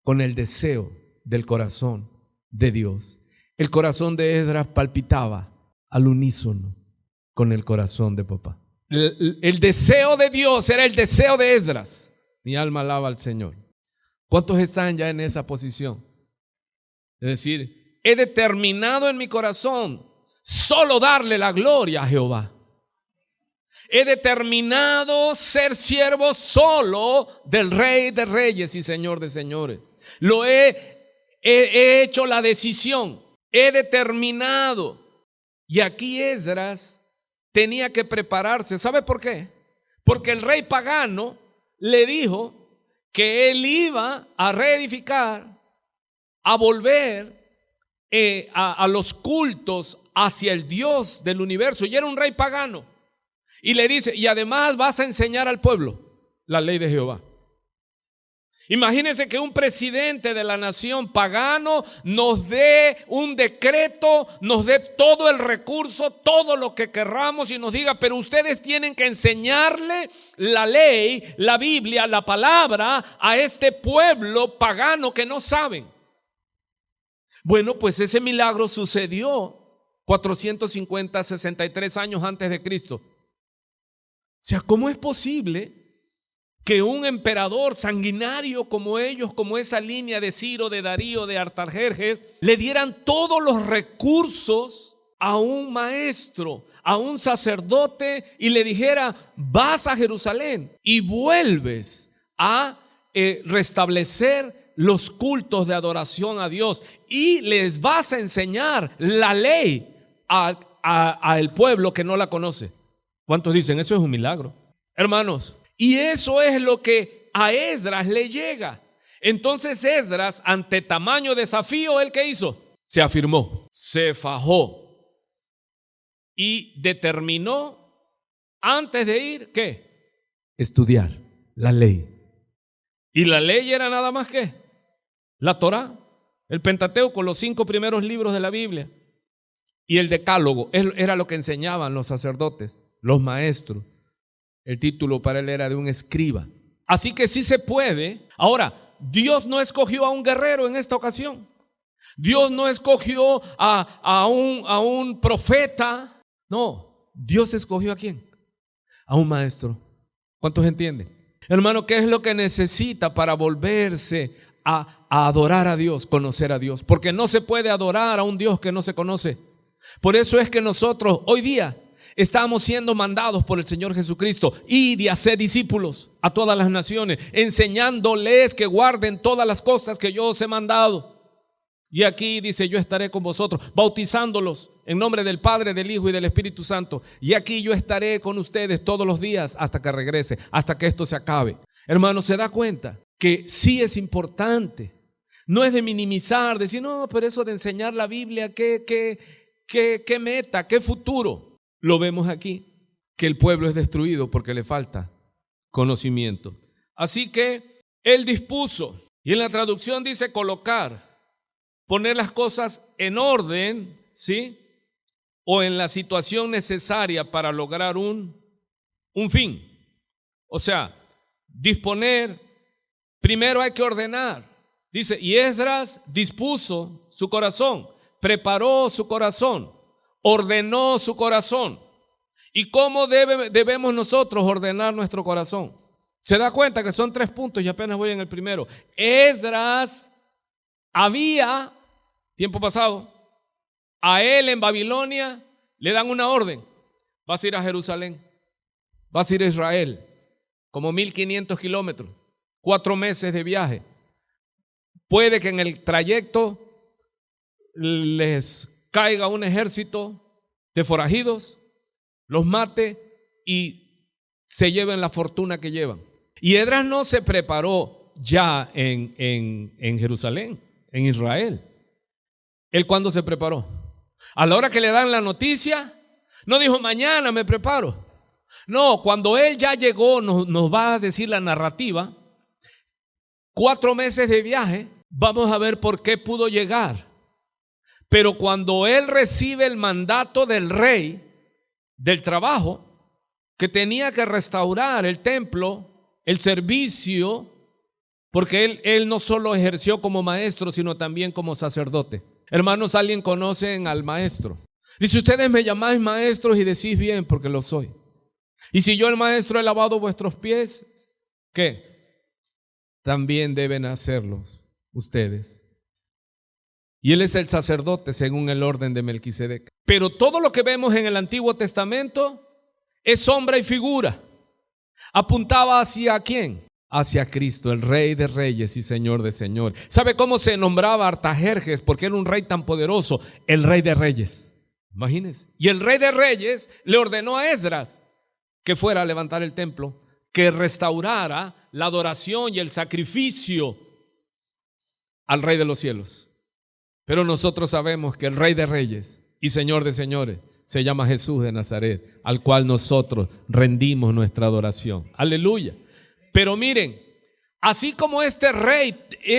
con el deseo del corazón de Dios. El corazón de Esdras palpitaba al unísono con el corazón de papá. El deseo de Dios era el deseo de Esdras. Mi alma alaba al Señor. ¿Cuántos están ya en esa posición? Es decir, he determinado en mi corazón solo darle la gloria a Jehová. He determinado ser siervo solo del Rey de Reyes y Señor de Señores. He hecho la decisión, he determinado. Y aquí Esdras tenía que prepararse. ¿Sabe por qué? Porque el rey pagano le dijo que él iba a reedificar, a volver a los cultos hacia el Dios del universo. Y era un rey pagano. Y le dice, y además vas a enseñar al pueblo la ley de Jehová. Imagínense que un presidente de la nación pagano nos dé un decreto, nos dé todo el recurso, todo lo que querramos y nos diga, pero ustedes tienen que enseñarle la ley, la Biblia, la palabra a este pueblo pagano que no saben. Bueno, pues ese milagro sucedió 63 años antes de Cristo. O sea, ¿cómo es posible que un emperador sanguinario como ellos, como esa línea de Ciro, de Darío, de Artajerjes, le dieran todos los recursos a un maestro, a un sacerdote, y le dijera, vas a Jerusalén y vuelves a restablecer los cultos de adoración a Dios y les vas a enseñar la ley al pueblo que no la conoce? ¿Cuántos dicen eso es un milagro? Hermanos, y eso es lo que a Esdras le llega. Entonces Esdras, ante tamaño desafío, ¿él qué hizo? Se afirmó, se fajó y determinó antes de ir, ¿qué? Estudiar la ley. Y la ley era nada más que la Torá, el Pentateuco, los 5 primeros libros de la Biblia. Y el Decálogo era lo que enseñaban los sacerdotes, los maestros. El título para él era de un escriba. Así que sí se puede. Ahora, Dios no escogió a un guerrero en esta ocasión. Dios no escogió a un profeta. No, Dios escogió ¿a quién? A un maestro. ¿Cuántos entienden? Hermano, ¿qué es lo que necesita para volverse a adorar a Dios? Conocer a Dios. Porque no se puede adorar a un Dios que no se conoce. Por eso es que nosotros hoy día Estamos siendo mandados por el Señor Jesucristo. Id y haced discípulos a todas las naciones, enseñándoles que guarden todas las cosas que yo os he mandado. Y aquí dice: yo estaré con vosotros, bautizándolos en nombre del Padre, del Hijo y del Espíritu Santo. Y aquí yo estaré con ustedes todos los días hasta que regrese, hasta que esto se acabe. Hermano, ¿se da cuenta que sí es importante? No es de minimizar, decir, no, pero eso de enseñar la Biblia, ¿qué meta, qué futuro? Lo vemos aquí, que el pueblo es destruido porque le falta conocimiento. Así que Él dispuso, y en la traducción dice colocar, poner las cosas en orden, ¿sí? O en la situación necesaria para lograr un fin. O sea, disponer, primero hay que ordenar. Dice, y Esdras dispuso su corazón, preparó su corazón, ordenó su corazón. ¿Y cómo debemos nosotros ordenar nuestro corazón? Se da cuenta que son 3 puntos y apenas voy en el primero. Esdras había, tiempo pasado, a él en Babilonia le dan una orden: vas a ir a Jerusalén, vas a ir a Israel, como 1500 kilómetros, 4 meses de viaje. Puede que en el trayecto les caiga un ejército de forajidos, los mate y se lleven la fortuna que llevan. Y Esdras no se preparó ya en Jerusalén, en Israel. ¿Él cuándo se preparó? A la hora que le dan la noticia, no dijo mañana me preparo. No, cuando él ya llegó, nos va a decir la narrativa, 4 meses de viaje, vamos a ver por qué pudo llegar. Pero cuando él recibe el mandato del rey, del trabajo, que tenía que restaurar el templo, el servicio, porque él no solo ejerció como maestro, sino también como sacerdote. Hermanos, ¿alguien conocen al maestro? Dice, ustedes me llamáis maestros y decís bien, porque lo soy. Y si yo, el maestro, he lavado vuestros pies, ¿qué? También deben hacerlos ustedes. Y él es el sacerdote según el orden de Melquisedec. Pero todo lo que vemos en el Antiguo Testamento es sombra y figura. Apuntaba hacia ¿quién? Hacia Cristo, el Rey de Reyes y Señor de Señores. ¿Sabe cómo se nombraba Artajerjes? Porque era un rey tan poderoso, el Rey de Reyes. Imagínense. Y el Rey de Reyes le ordenó a Esdras que fuera a levantar el templo, que restaurara la adoración y el sacrificio al Rey de los cielos. Pero nosotros sabemos que el Rey de Reyes y Señor de Señores se llama Jesús de Nazaret, al cual nosotros rendimos nuestra adoración. Aleluya. Pero miren, así como este rey,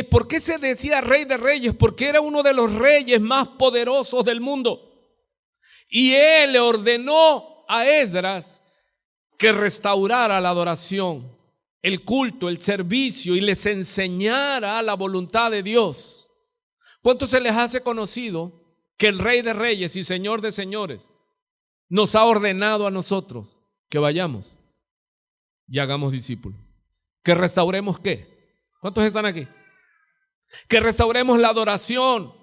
¿por qué se decía Rey de Reyes? Porque era uno de los reyes más poderosos del mundo. Y él le ordenó a Esdras que restaurara la adoración, el culto, el servicio, y les enseñara la voluntad de Dios. ¿Cuánto se les hace conocido que el Rey de Reyes y Señor de Señores nos ha ordenado a nosotros que vayamos y hagamos discípulos? Que restauremos ¿qué? ¿Cuántos están aquí? Que restauremos la adoración,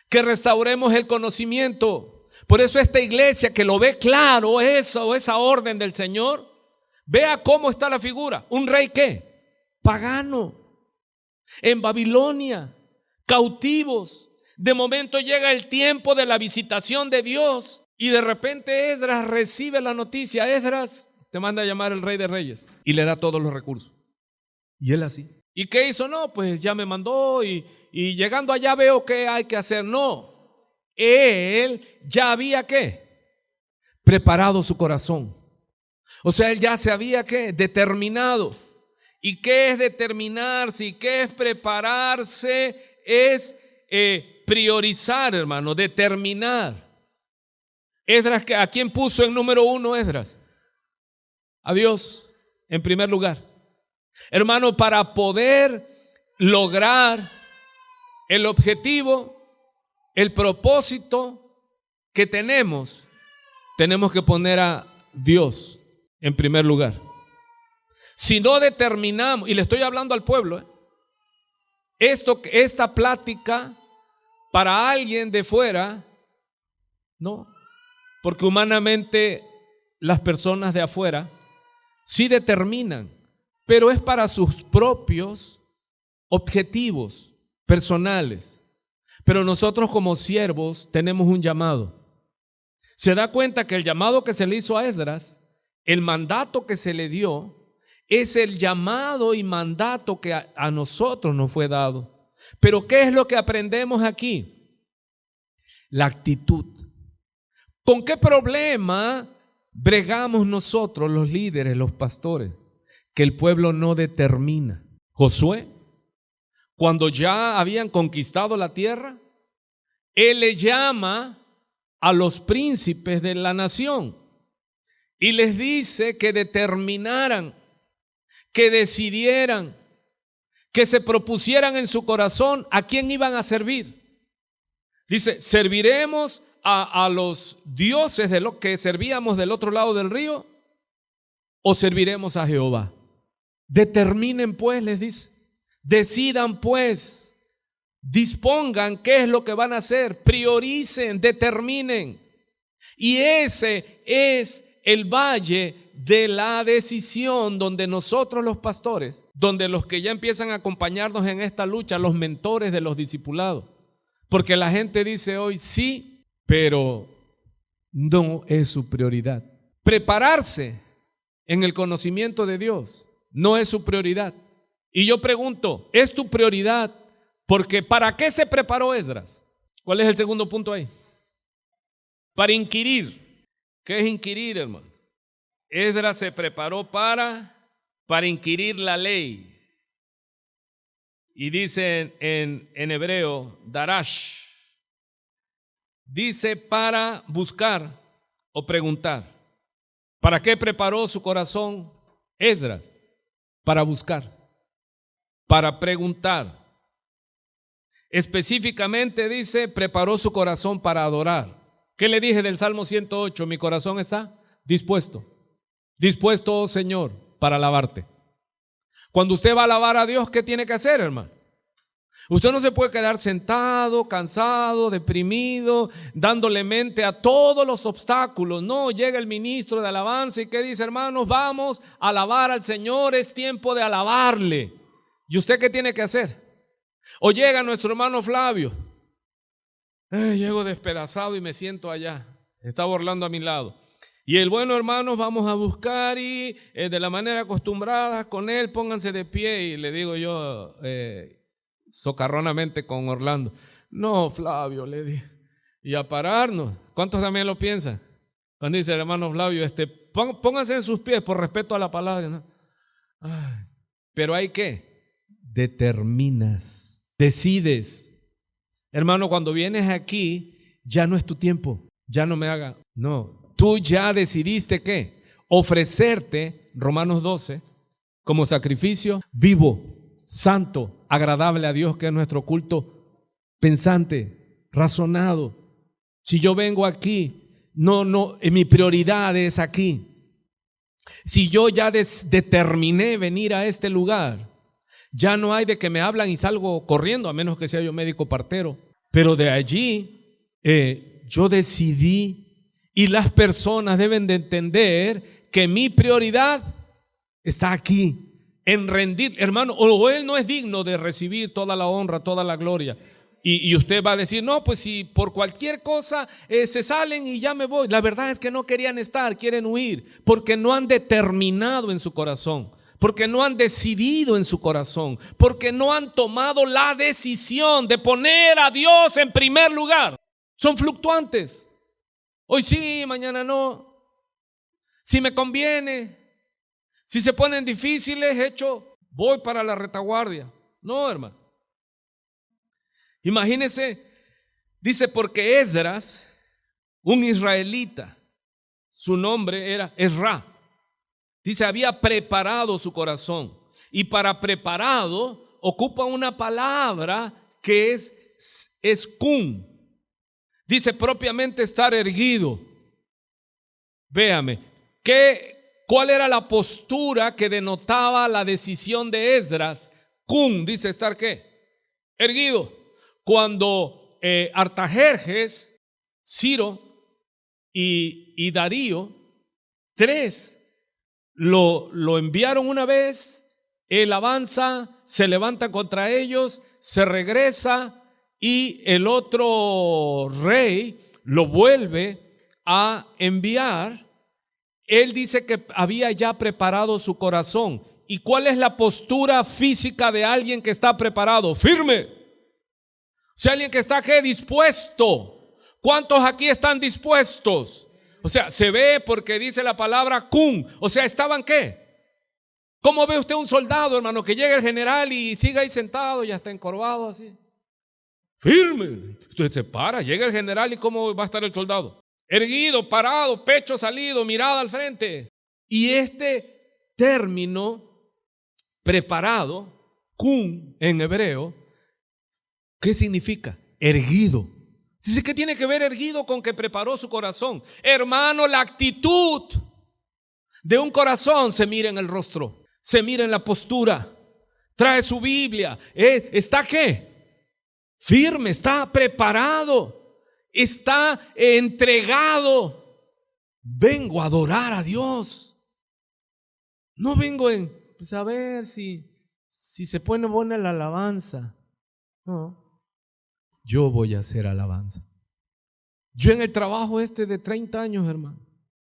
que restauremos el conocimiento. Por eso esta iglesia que lo ve claro, esa orden del Señor, vea cómo está la figura. ¿Un rey qué? Pagano, en Babilonia, cautivos. De momento llega el tiempo de la visitación de Dios y de repente Esdras recibe la noticia. Esdras te manda a llamar el Rey de Reyes y le da todos los recursos. Y él así. ¿Y qué hizo? No, pues ya me mandó y llegando allá veo qué hay que hacer. No, él ya había ¿qué? Preparado su corazón. O sea, él ya se había ¿qué? Determinado. ¿Y qué es determinarse? ¿Y qué es prepararse? Es priorizar, hermano, determinar. Esdras, ¿a quién puso en número 1 Esdras? A Dios en primer lugar. Hermano, para poder lograr el objetivo, el propósito que tenemos que poner a Dios en primer lugar. Si no determinamos, y le estoy hablando al pueblo, esta plática para alguien de fuera, no, porque humanamente las personas de afuera sí determinan, pero es para sus propios objetivos personales. Pero nosotros como siervos tenemos un llamado. Se da cuenta que el llamado que se le hizo a Esdras, el mandato que se le dio, es el llamado y mandato que a nosotros nos fue dado. Pero ¿qué es lo que aprendemos aquí? La actitud. ¿Con qué problema bregamos nosotros, los líderes, los pastores? Que el pueblo no determina. Josué, cuando ya habían conquistado la tierra, él le llama a los príncipes de la nación y les dice que determinaran, que decidieran, que se propusieran en su corazón a quién iban a servir. Dice, ¿serviremos a los dioses de lo que servíamos del otro lado del río o serviremos a Jehová? Determinen pues, les dice, decidan pues, dispongan qué es lo que van a hacer, prioricen, determinen. Y ese es el valle de la decisión, donde nosotros los pastores, donde los que ya empiezan a acompañarnos en esta lucha, los mentores de los discipulados, porque la gente dice hoy sí, pero no es su prioridad. Prepararse en el conocimiento de Dios no es su prioridad. Y yo pregunto, ¿es tu prioridad? Porque ¿para qué se preparó Esdras? ¿Cuál es el segundo punto ahí? Para inquirir. ¿Qué es inquirir, hermano? Esdras se preparó para inquirir la ley. Y dice en hebreo, darash. Dice para buscar o preguntar. ¿Para qué preparó su corazón Esdras? Para buscar, para preguntar. Específicamente dice, preparó su corazón para adorar. ¿Qué le dije del Salmo 108? Mi corazón está dispuesto. Dispuesto, oh Señor, para alabarte. Cuando usted va a alabar a Dios, ¿qué tiene que hacer, hermano? Usted no se puede quedar sentado, cansado, deprimido, dándole mente a todos los obstáculos. No, llega el ministro de alabanza y ¿qué dice, hermanos? Vamos a alabar al Señor, es tiempo de alabarle. ¿Y usted qué tiene que hacer? O llega nuestro hermano Flavio. Llego despedazado y me siento allá. Está burlando a mi lado. Y el bueno, hermanos, vamos a buscar y de la manera acostumbrada con él, pónganse de pie. Y le digo yo socarronamente con Orlando, no, Flavio, le dije, y a pararnos. ¿Cuántos también lo piensan? Cuando dice el hermano Flavio, pónganse en sus pies por respeto a la palabra, ¿no? Ay, pero hay que determinas, decides. Hermano, cuando vienes aquí, ya no es tu tiempo, ya no me haga, no, tú ya decidiste ¿qué? Ofrecerte, Romanos 12, como sacrificio vivo, santo, agradable a Dios, que es nuestro culto pensante, razonado. Si yo vengo aquí, mi prioridad es aquí. Si yo ya determiné venir a este lugar, ya no hay de que me hablan y salgo corriendo, a menos que sea yo médico partero. Pero de allí yo decidí, y las personas deben de entender que mi prioridad está aquí. En rendir, hermano, o él no es digno de recibir toda la honra, toda la gloria. Y usted va a decir, no, pues si por cualquier cosa se salen y ya me voy. La verdad es que no querían estar, quieren huir, porque no han determinado en su corazón, porque no han decidido en su corazón, porque no han tomado la decisión de poner a Dios en primer lugar. Son fluctuantes. Hoy sí, mañana no. Si me conviene. Si se ponen difíciles, voy para la retaguardia. No, hermano. Imagínense, dice, porque Esdras, un israelita, su nombre era Esra. Dice, había preparado su corazón. Y para preparado, ocupa una palabra que es kun. Dice propiamente estar erguido. Véame, ¿cuál era la postura que denotaba la decisión de Esdras? Kun, dice estar ¿qué? Erguido. Cuando Artajerjes, Ciro y Darío 3 lo enviaron una vez, él avanza, se levanta contra ellos, se regresa y el otro rey lo vuelve a enviar. Él dice que había ya preparado su corazón. ¿Y cuál es la postura física de alguien que está preparado? Firme. O sea, alguien que está ¿qué? Dispuesto. ¿Cuántos aquí están dispuestos? O sea, se ve porque dice la palabra kun. O sea, ¿estaban qué? ¿Cómo ve usted un soldado, hermano, que llega el general y sigue ahí sentado, ya está encorvado así? Firme. Usted se para, llega el general y ¿cómo va a estar el soldado? Erguido, parado, pecho salido, mirada al frente. Y este término preparado, kun en hebreo, ¿qué significa? Erguido. Dice que tiene que ver erguido con que preparó su corazón. Hermano, la actitud de un corazón se mira en el rostro, se mira en la postura. Trae su Biblia. ¿Está qué? Firme, está preparado, está entregado. Vengo a adorar a Dios. No vengo pues a ver si se pone buena la alabanza. No. Yo voy a hacer alabanza. Yo en el trabajo de 30 años, hermano,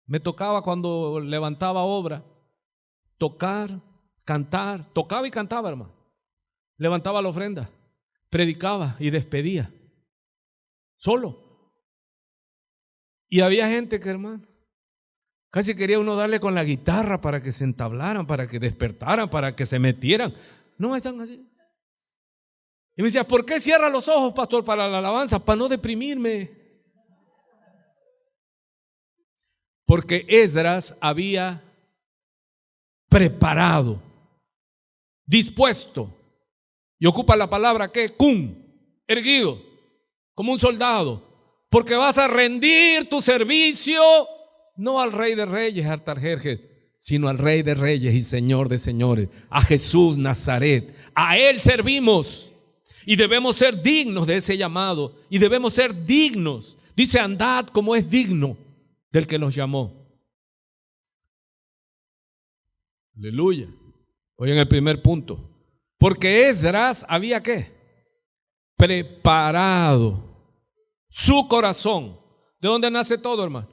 me tocaba cuando levantaba obra, tocar, cantar, tocaba y cantaba, hermano. Levantaba la ofrenda, predicaba y despedía. Solo. Y había gente que, hermano, casi quería uno darle con la guitarra para que se entablaran, para que despertaran, para que se metieran. No, están así. Y me decía, ¿por qué cierra los ojos, pastor, para la alabanza? Para no deprimirme. Porque Esdras había preparado, dispuesto, y ocupa la palabra que kun, erguido, como un soldado, porque vas a rendir tu servicio no al Rey de Reyes, Artajerjes, sino al Rey de Reyes y Señor de Señores, a Jesús Nazaret. A Él servimos y debemos ser dignos de ese llamado y debemos ser dignos. Dice, andad como es digno del que nos llamó. Aleluya. Hoy en el primer punto. Porque Esdras había ¿qué? Preparado su corazón. ¿De dónde nace todo, hermano?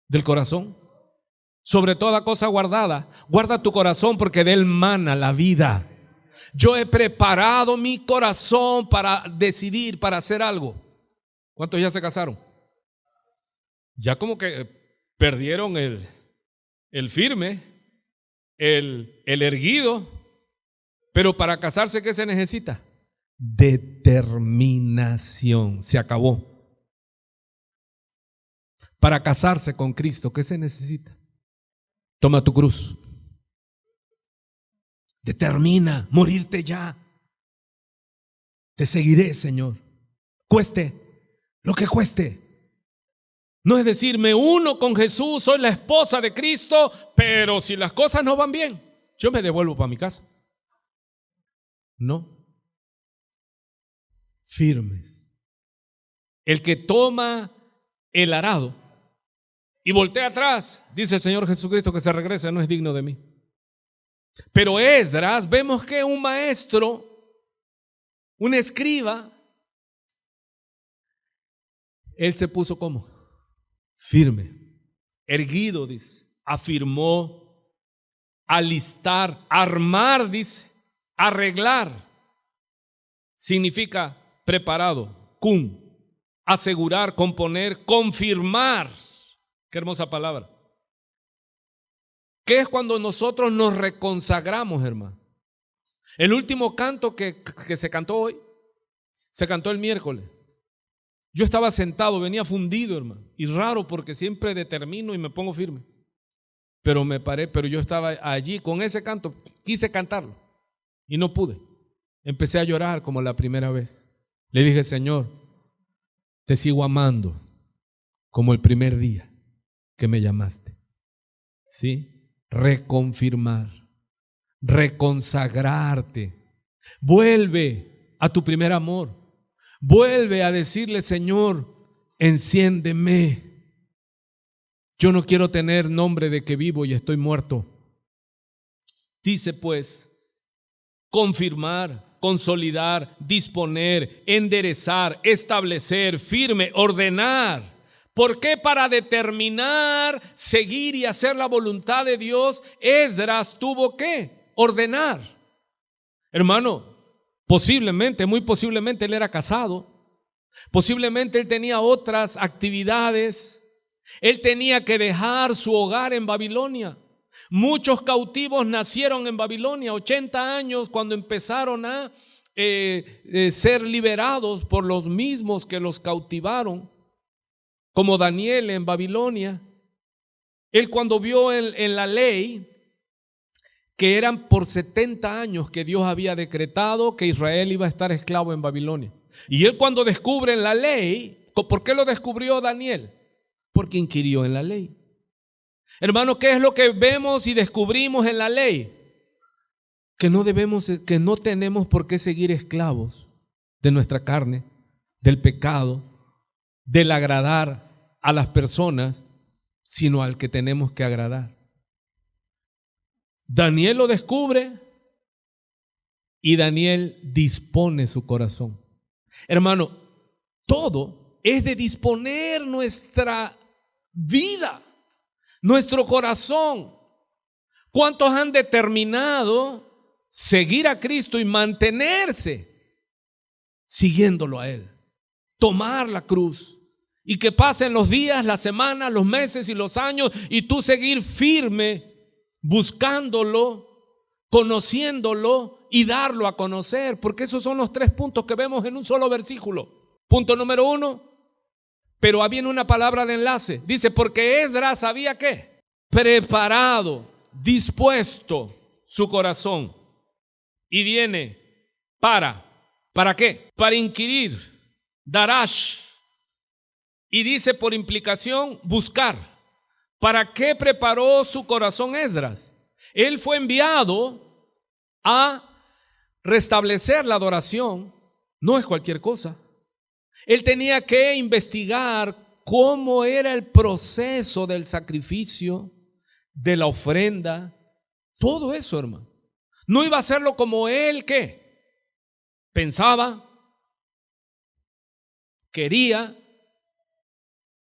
Del corazón. Sobre toda cosa guardada, guarda tu corazón porque de él mana la vida. Yo he preparado mi corazón para decidir, para hacer algo. ¿Cuántos ya se casaron? Ya como que perdieron el firme, el erguido. Pero para casarse, ¿qué se necesita? Determinación. Se acabó. Para casarse con Cristo, ¿qué se necesita? Toma tu cruz. Determina morirte ya. Te seguiré, Señor. Cueste lo que cueste. No es decir, me uno con Jesús, soy la esposa de Cristo, pero si las cosas no van bien, yo me devuelvo para mi casa. No. Firmes. El que toma el arado y voltea atrás, dice el Señor Jesucristo, que se regrese, no es digno de mí. Pero Esdras, vemos que un maestro, un escriba, él se puso como firme, erguido, dice, afirmó, alistar, armar, dice, arreglar, significa preparado, kun, asegurar, componer, confirmar. Qué hermosa palabra. ¿Qué es cuando nosotros nos reconsagramos, hermano? El último canto que se cantó hoy, se cantó el miércoles. Yo estaba sentado, venía fundido, hermano, y raro porque siempre determino y me pongo firme. Pero me paré, pero yo estaba allí con ese canto, quise cantarlo y no pude. Empecé a llorar como la primera vez. Le dije, Señor, te sigo amando como el primer día que me llamaste. ¿Sí? Reconfirmar, reconsagrarte. Vuelve a tu primer amor. Vuelve a decirle, Señor, enciéndeme. Yo no quiero tener nombre de que vivo y estoy muerto. Dice pues, confirmar, consolidar, disponer, enderezar, establecer, firme, ordenar. ¿Por qué? Para determinar, seguir y hacer la voluntad de Dios, Esdras tuvo que ordenar. Hermano, posiblemente, muy posiblemente él era casado. Posiblemente él tenía otras actividades. Él tenía que dejar su hogar en Babilonia. Muchos cautivos nacieron en Babilonia, 80 años cuando empezaron a ser liberados por los mismos que los cautivaron, como Daniel en Babilonia. Él cuando vio en la ley que eran por 70 años que Dios había decretado que Israel iba a estar esclavo en Babilonia. Y él cuando descubre en la ley, ¿por qué lo descubrió Daniel? Porque inquirió en la ley. Hermano, ¿qué es lo que vemos y descubrimos en la ley? Que no tenemos por qué seguir esclavos de nuestra carne, del pecado, del agradar a las personas, sino al que tenemos que agradar. Daniel lo descubre y Daniel dispone su corazón. Hermano, todo es de disponer nuestra vida, nuestro corazón. ¿Cuántos han determinado seguir a Cristo y mantenerse siguiéndolo a Él? Tomar la cruz y que pasen los días, las semanas, los meses y los años y tú seguir firme buscándolo, conociéndolo y darlo a conocer, porque esos son los 3 puntos que vemos en un solo versículo. Punto número 1, pero viene una palabra de enlace. Dice, porque Esdras había ¿qué? Preparado, dispuesto su corazón. Y viene ¿para qué? Para inquirir, darash. Y dice por implicación, buscar. ¿Para qué preparó su corazón Esdras? Él fue enviado a restablecer la adoración. No es cualquier cosa. Él tenía que investigar cómo era el proceso del sacrificio, de la ofrenda, todo eso, hermano. No iba a hacerlo como él ¿qué? Pensaba, quería,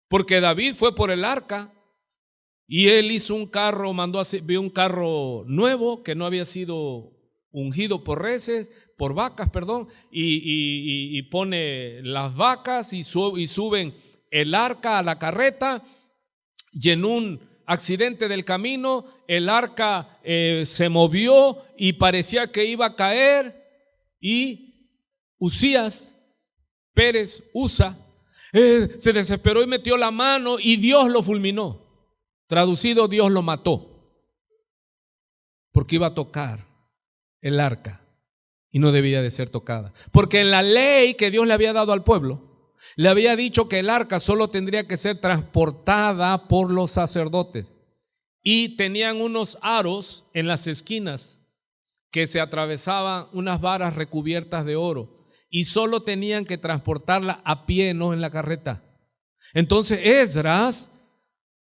porque David fue por el arca y él hizo un carro, vio un carro nuevo que no había sido ungido por vacas, y pone las vacas y suben el arca a la carreta, y en un accidente del camino el arca se movió y parecía que iba a caer, y Uzías, Usa, se desesperó y metió la mano y Dios lo fulminó. Traducido, Dios lo mató, porque iba a tocar el arca y no debía de ser tocada. Porque en la ley que Dios le había dado al pueblo, le había dicho que el arca solo tendría que ser transportada por los sacerdotes. Y tenían unos aros en las esquinas que se atravesaban unas varas recubiertas de oro. Y solo tenían que transportarla a pie, no en la carreta. Entonces Esdras,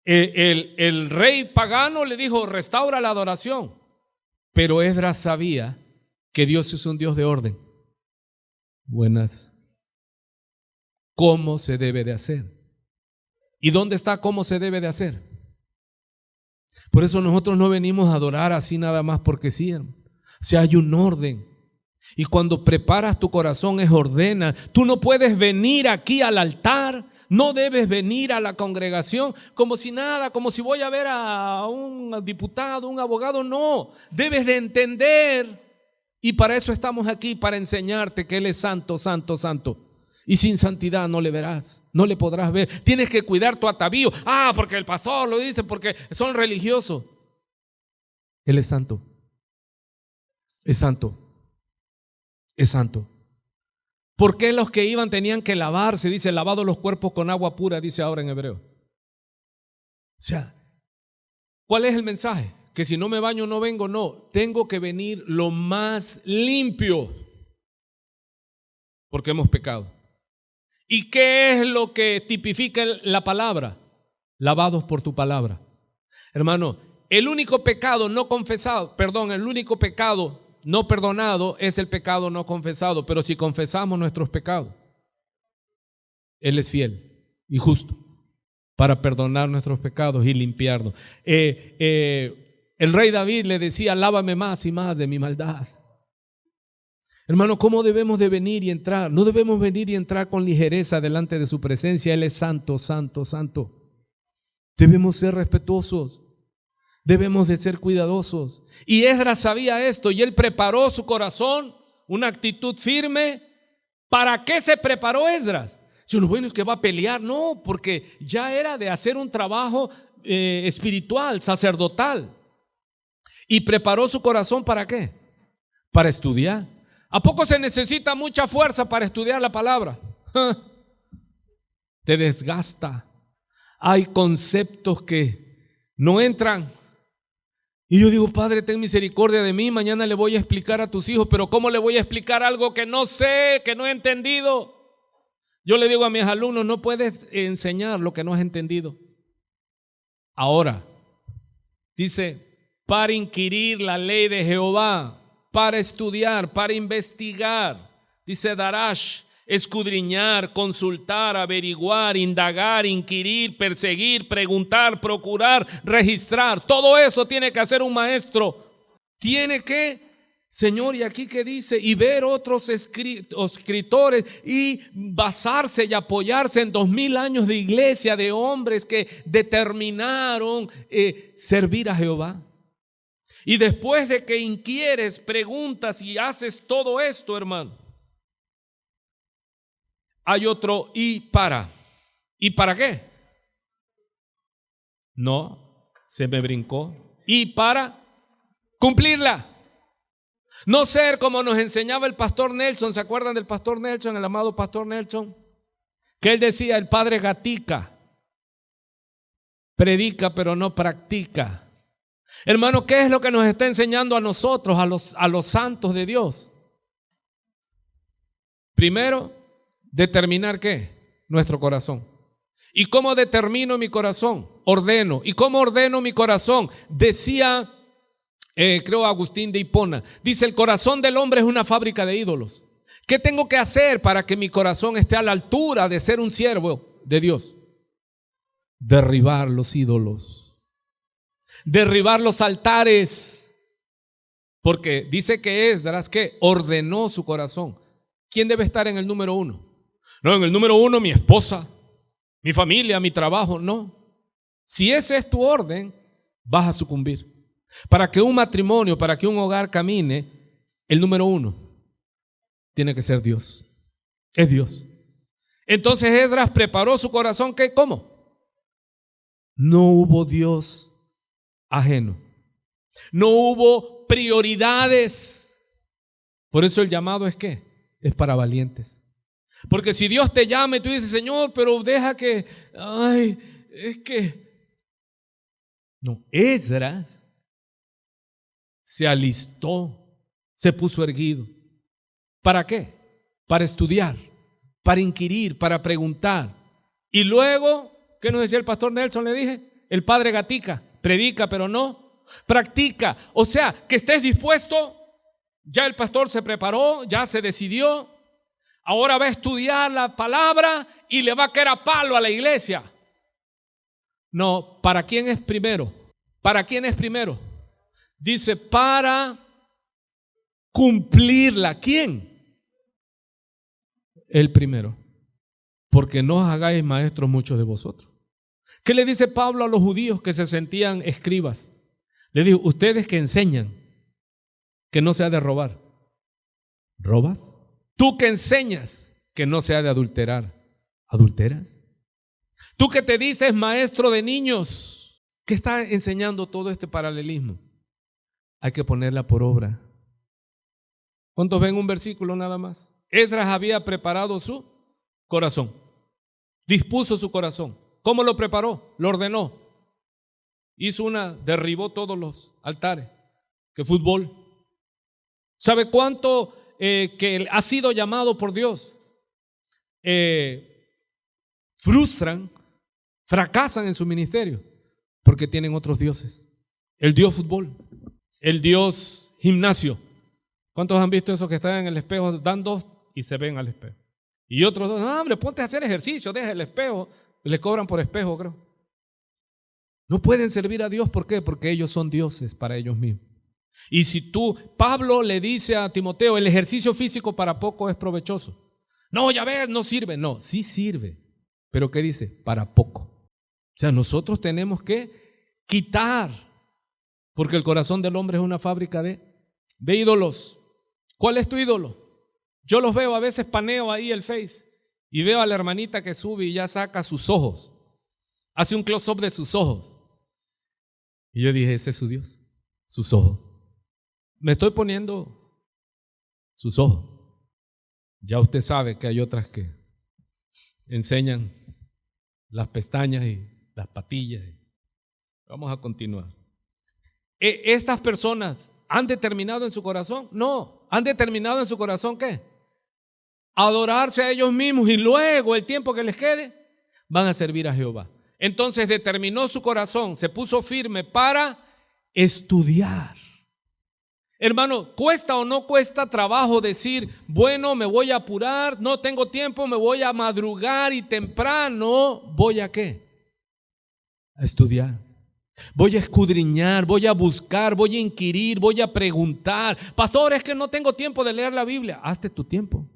el rey pagano, le dijo, restaura la adoración. Pero Esdras sabía que Dios es un Dios de orden. Buenas. ¿Cómo se debe de hacer? ¿Y dónde está cómo se debe de hacer? Por eso nosotros no venimos a adorar así nada más porque sí, hermano. O sea, hay un orden. Y cuando preparas tu corazón es ordena. Tú no puedes venir aquí al altar, no debes venir a la congregación como si nada, como si voy a ver a un diputado, un abogado. No, debes de entender. Y para eso estamos aquí, para enseñarte que Él es santo, santo, santo. Y sin santidad no le verás, no le podrás ver. Tienes que cuidar tu atavío. Porque el pastor lo dice, porque son religiosos. Él es santo. Es santo. Es santo. ¿Por qué los que iban tenían que lavarse? Dice, lavados los cuerpos con agua pura, dice ahora en hebreo. O sea, ¿cuál es el mensaje? Que si no me baño no vengo. No, tengo que venir lo más limpio, porque hemos pecado. ¿Y qué es lo que tipifica la palabra? lavados por tu palabra. Hermano, el único pecado no confesado, el único pecado no perdonado es el pecado no confesado. Pero si confesamos nuestros pecados, Él es fiel y justo para perdonar nuestros pecados y limpiarnos. El rey David le decía: lávame más y más de mi maldad. Hermano, ¿cómo debemos de venir y entrar? No debemos venir y entrar con ligereza delante de su presencia. Él es santo, santo, santo. Debemos ser respetuosos. Debemos de ser cuidadosos. Y Esdras sabía esto y él preparó su corazón, una actitud firme. ¿Para qué se preparó Esdras? Si uno bueno es que va a pelear, no, porque ya era de hacer un trabajo espiritual, sacerdotal. Y preparó su corazón ¿para qué? Para estudiar. ¿A poco se necesita mucha fuerza para estudiar la palabra? Te desgasta. Hay conceptos que no entran. Y yo digo: Padre, ten misericordia de mí, mañana le voy a explicar a tus hijos, pero ¿cómo le voy a explicar algo que no sé, que no he entendido? Yo le digo a mis alumnos: no puedes enseñar lo que no has entendido. Ahora, dice, para inquirir la ley de Jehová, para estudiar, para investigar, dice Darash, escudriñar, consultar, averiguar, indagar, inquirir, perseguir, preguntar, procurar, registrar. Todo eso tiene que hacer un maestro. Tiene que, Señor, y aquí que dice, y ver otros escritores y basarse y apoyarse en 2000 años de iglesia, de hombres que determinaron servir a Jehová. Y después de que inquieres, preguntas y haces todo esto, hermano, hay otro ¿y para? ¿Y para qué? No, se me brincó. ¿Y para cumplirla? No ser como nos enseñaba el pastor Nelson. ¿Se acuerdan del pastor Nelson, el amado pastor Nelson? Que él decía: el padre Gatica predica pero no practica. Hermano, ¿qué es lo que nos está enseñando a nosotros, a los santos de Dios? Primero, determinar ¿qué? Nuestro corazón. ¿Y cómo determino mi corazón? Ordeno. ¿Y cómo ordeno mi corazón? Decía, creo Agustín de Hipona, dice: el corazón del hombre es una fábrica de ídolos. ¿Qué tengo que hacer para que mi corazón esté a la altura de ser un siervo de Dios? Derribar los ídolos. Derribar los altares. Porque dice que Esdras que ordenó su corazón. ¿Quién debe estar en el número 1? No, en el número 1 mi esposa, mi familia, mi trabajo. No. Si ese es tu orden, vas a sucumbir. Para que un matrimonio, para que un hogar camine, el número 1 tiene que ser Dios. Es Dios. Entonces Esdras preparó su corazón. ¿Qué? ¿Cómo? No hubo Dios ajeno. No hubo prioridades. Por eso el llamado es ¿qué? Es para valientes. Porque si Dios te llama y tú dices: Señor, pero deja que, es que no. Esdras se alistó, se puso erguido. ¿Para qué? Para estudiar, para inquirir, para preguntar. Y luego, ¿qué nos decía el pastor Nelson? Le dije: el padre Gatica predica pero no practica. O sea, que estés dispuesto. Ya el pastor se preparó, ya se decidió. Ahora va a estudiar la palabra y le va a caer a palo a la iglesia. No, ¿para quién es primero? ¿Para quién es primero? Dice: para cumplirla. ¿Quién? El primero. Porque no os hagáis maestros muchos de vosotros. ¿Qué le dice Pablo a los judíos que se sentían escribas? Le dijo: ustedes que enseñan que no se ha de robar, ¿robas? Tú que enseñas que no se ha de adulterar, ¿adulteras? Tú que te dices maestro de niños, ¿qué está enseñando todo este paralelismo? Hay que ponerla por obra. ¿Cuántos ven un versículo nada más? Esdras había preparado su corazón, dispuso su corazón. ¿Cómo lo preparó? Lo ordenó. Derribó todos los altares. ¿Qué fútbol? ¿Sabe cuánto que ha sido llamado por Dios? Frustran fracasan en su ministerio porque tienen otros dioses. El dios fútbol, el dios gimnasio. ¿Cuántos han visto esos que están en el espejo, dan dos y se ven al espejo? Y otros dos, no, hombre, ponte a hacer ejercicio, deja el espejo. Les cobran por espejo, creo. No pueden servir a Dios, ¿por qué? Porque ellos son dioses para ellos mismos. Y si Pablo le dice a Timoteo, el ejercicio físico para poco es provechoso. No, ya ves, no sirve. No, sí sirve. Pero ¿qué dice? Para poco. O sea, nosotros tenemos que quitar, porque el corazón del hombre es una fábrica de ídolos. ¿Cuál es tu ídolo? Yo los veo, a veces paneo ahí el Face y veo a la hermanita que sube y ya saca sus ojos. Hace un close-up de sus ojos. Y yo dije, ese es su Dios, sus ojos. Me estoy poniendo sus ojos. Ya usted sabe que hay otras que enseñan las pestañas y las patillas. Vamos a continuar. ¿Estas personas han determinado en su corazón? No, han determinado en su corazón ¿qué? Adorarse a ellos mismos y luego el tiempo que les quede van a servir a Jehová. Entonces determinó su corazón, se puso firme para estudiar. Hermano, ¿cuesta o no cuesta trabajo decir, bueno, me voy a apurar, no tengo tiempo, me voy a madrugar y temprano, ¿voy a qué? A estudiar. Voy a escudriñar, voy a buscar, voy a inquirir, voy a preguntar. Pastor, es que no tengo tiempo de leer la Biblia. Hazte tu tiempo.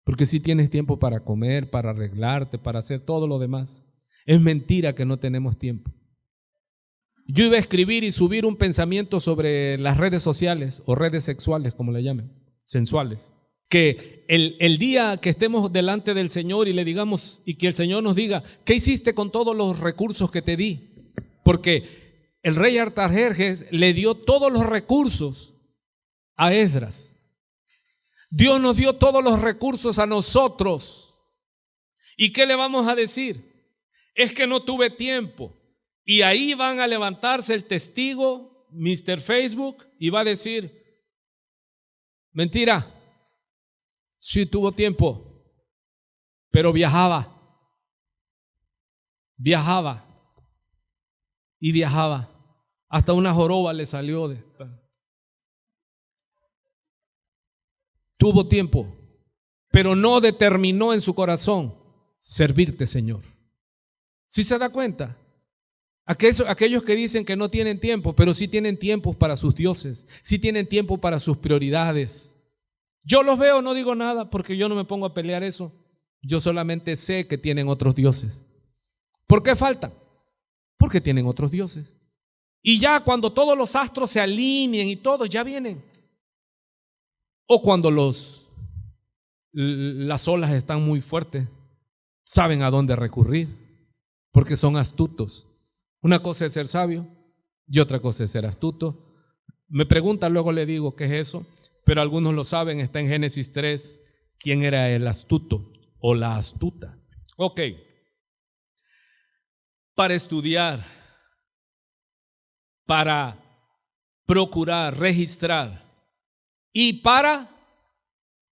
Porque si tienes tiempo para comer, para arreglarte, para hacer todo lo demás. Es mentira que no tenemos tiempo. Yo iba a escribir y subir un pensamiento sobre las redes sociales o redes sexuales, como le llamen, sensuales. Que el día que estemos delante del Señor y le digamos, y que el Señor nos diga, ¿qué hiciste con todos los recursos que te di? Porque el rey Artajerjes le dio todos los recursos a Esdras. Dios nos dio todos los recursos a nosotros. ¿Y qué le vamos a decir? Es que no tuve tiempo. Y ahí van a levantarse el testigo, Mr. Facebook, y va a decir, mentira, sí tuvo tiempo, pero viajaba y viajaba. Hasta una joroba le salió. Tuvo tiempo, pero no determinó en su corazón servirte, Señor. ¿Sí se da cuenta? Aquellos que dicen que no tienen tiempo, pero sí tienen tiempo para sus dioses, sí tienen tiempo para sus prioridades. Yo los veo, no digo nada porque yo no me pongo a pelear eso. Yo solamente sé que tienen otros dioses. ¿Por qué faltan? Porque tienen otros dioses. Y ya cuando todos los astros se alineen y todos ya vienen. O cuando las olas están muy fuertes, saben a dónde recurrir, porque son astutos. Una cosa es ser sabio y otra cosa es ser astuto. Me preguntan, luego le digo qué es eso, pero algunos lo saben, está en Génesis 3, quién era el astuto o la astuta. Ok, para estudiar, para procurar, registrar y para,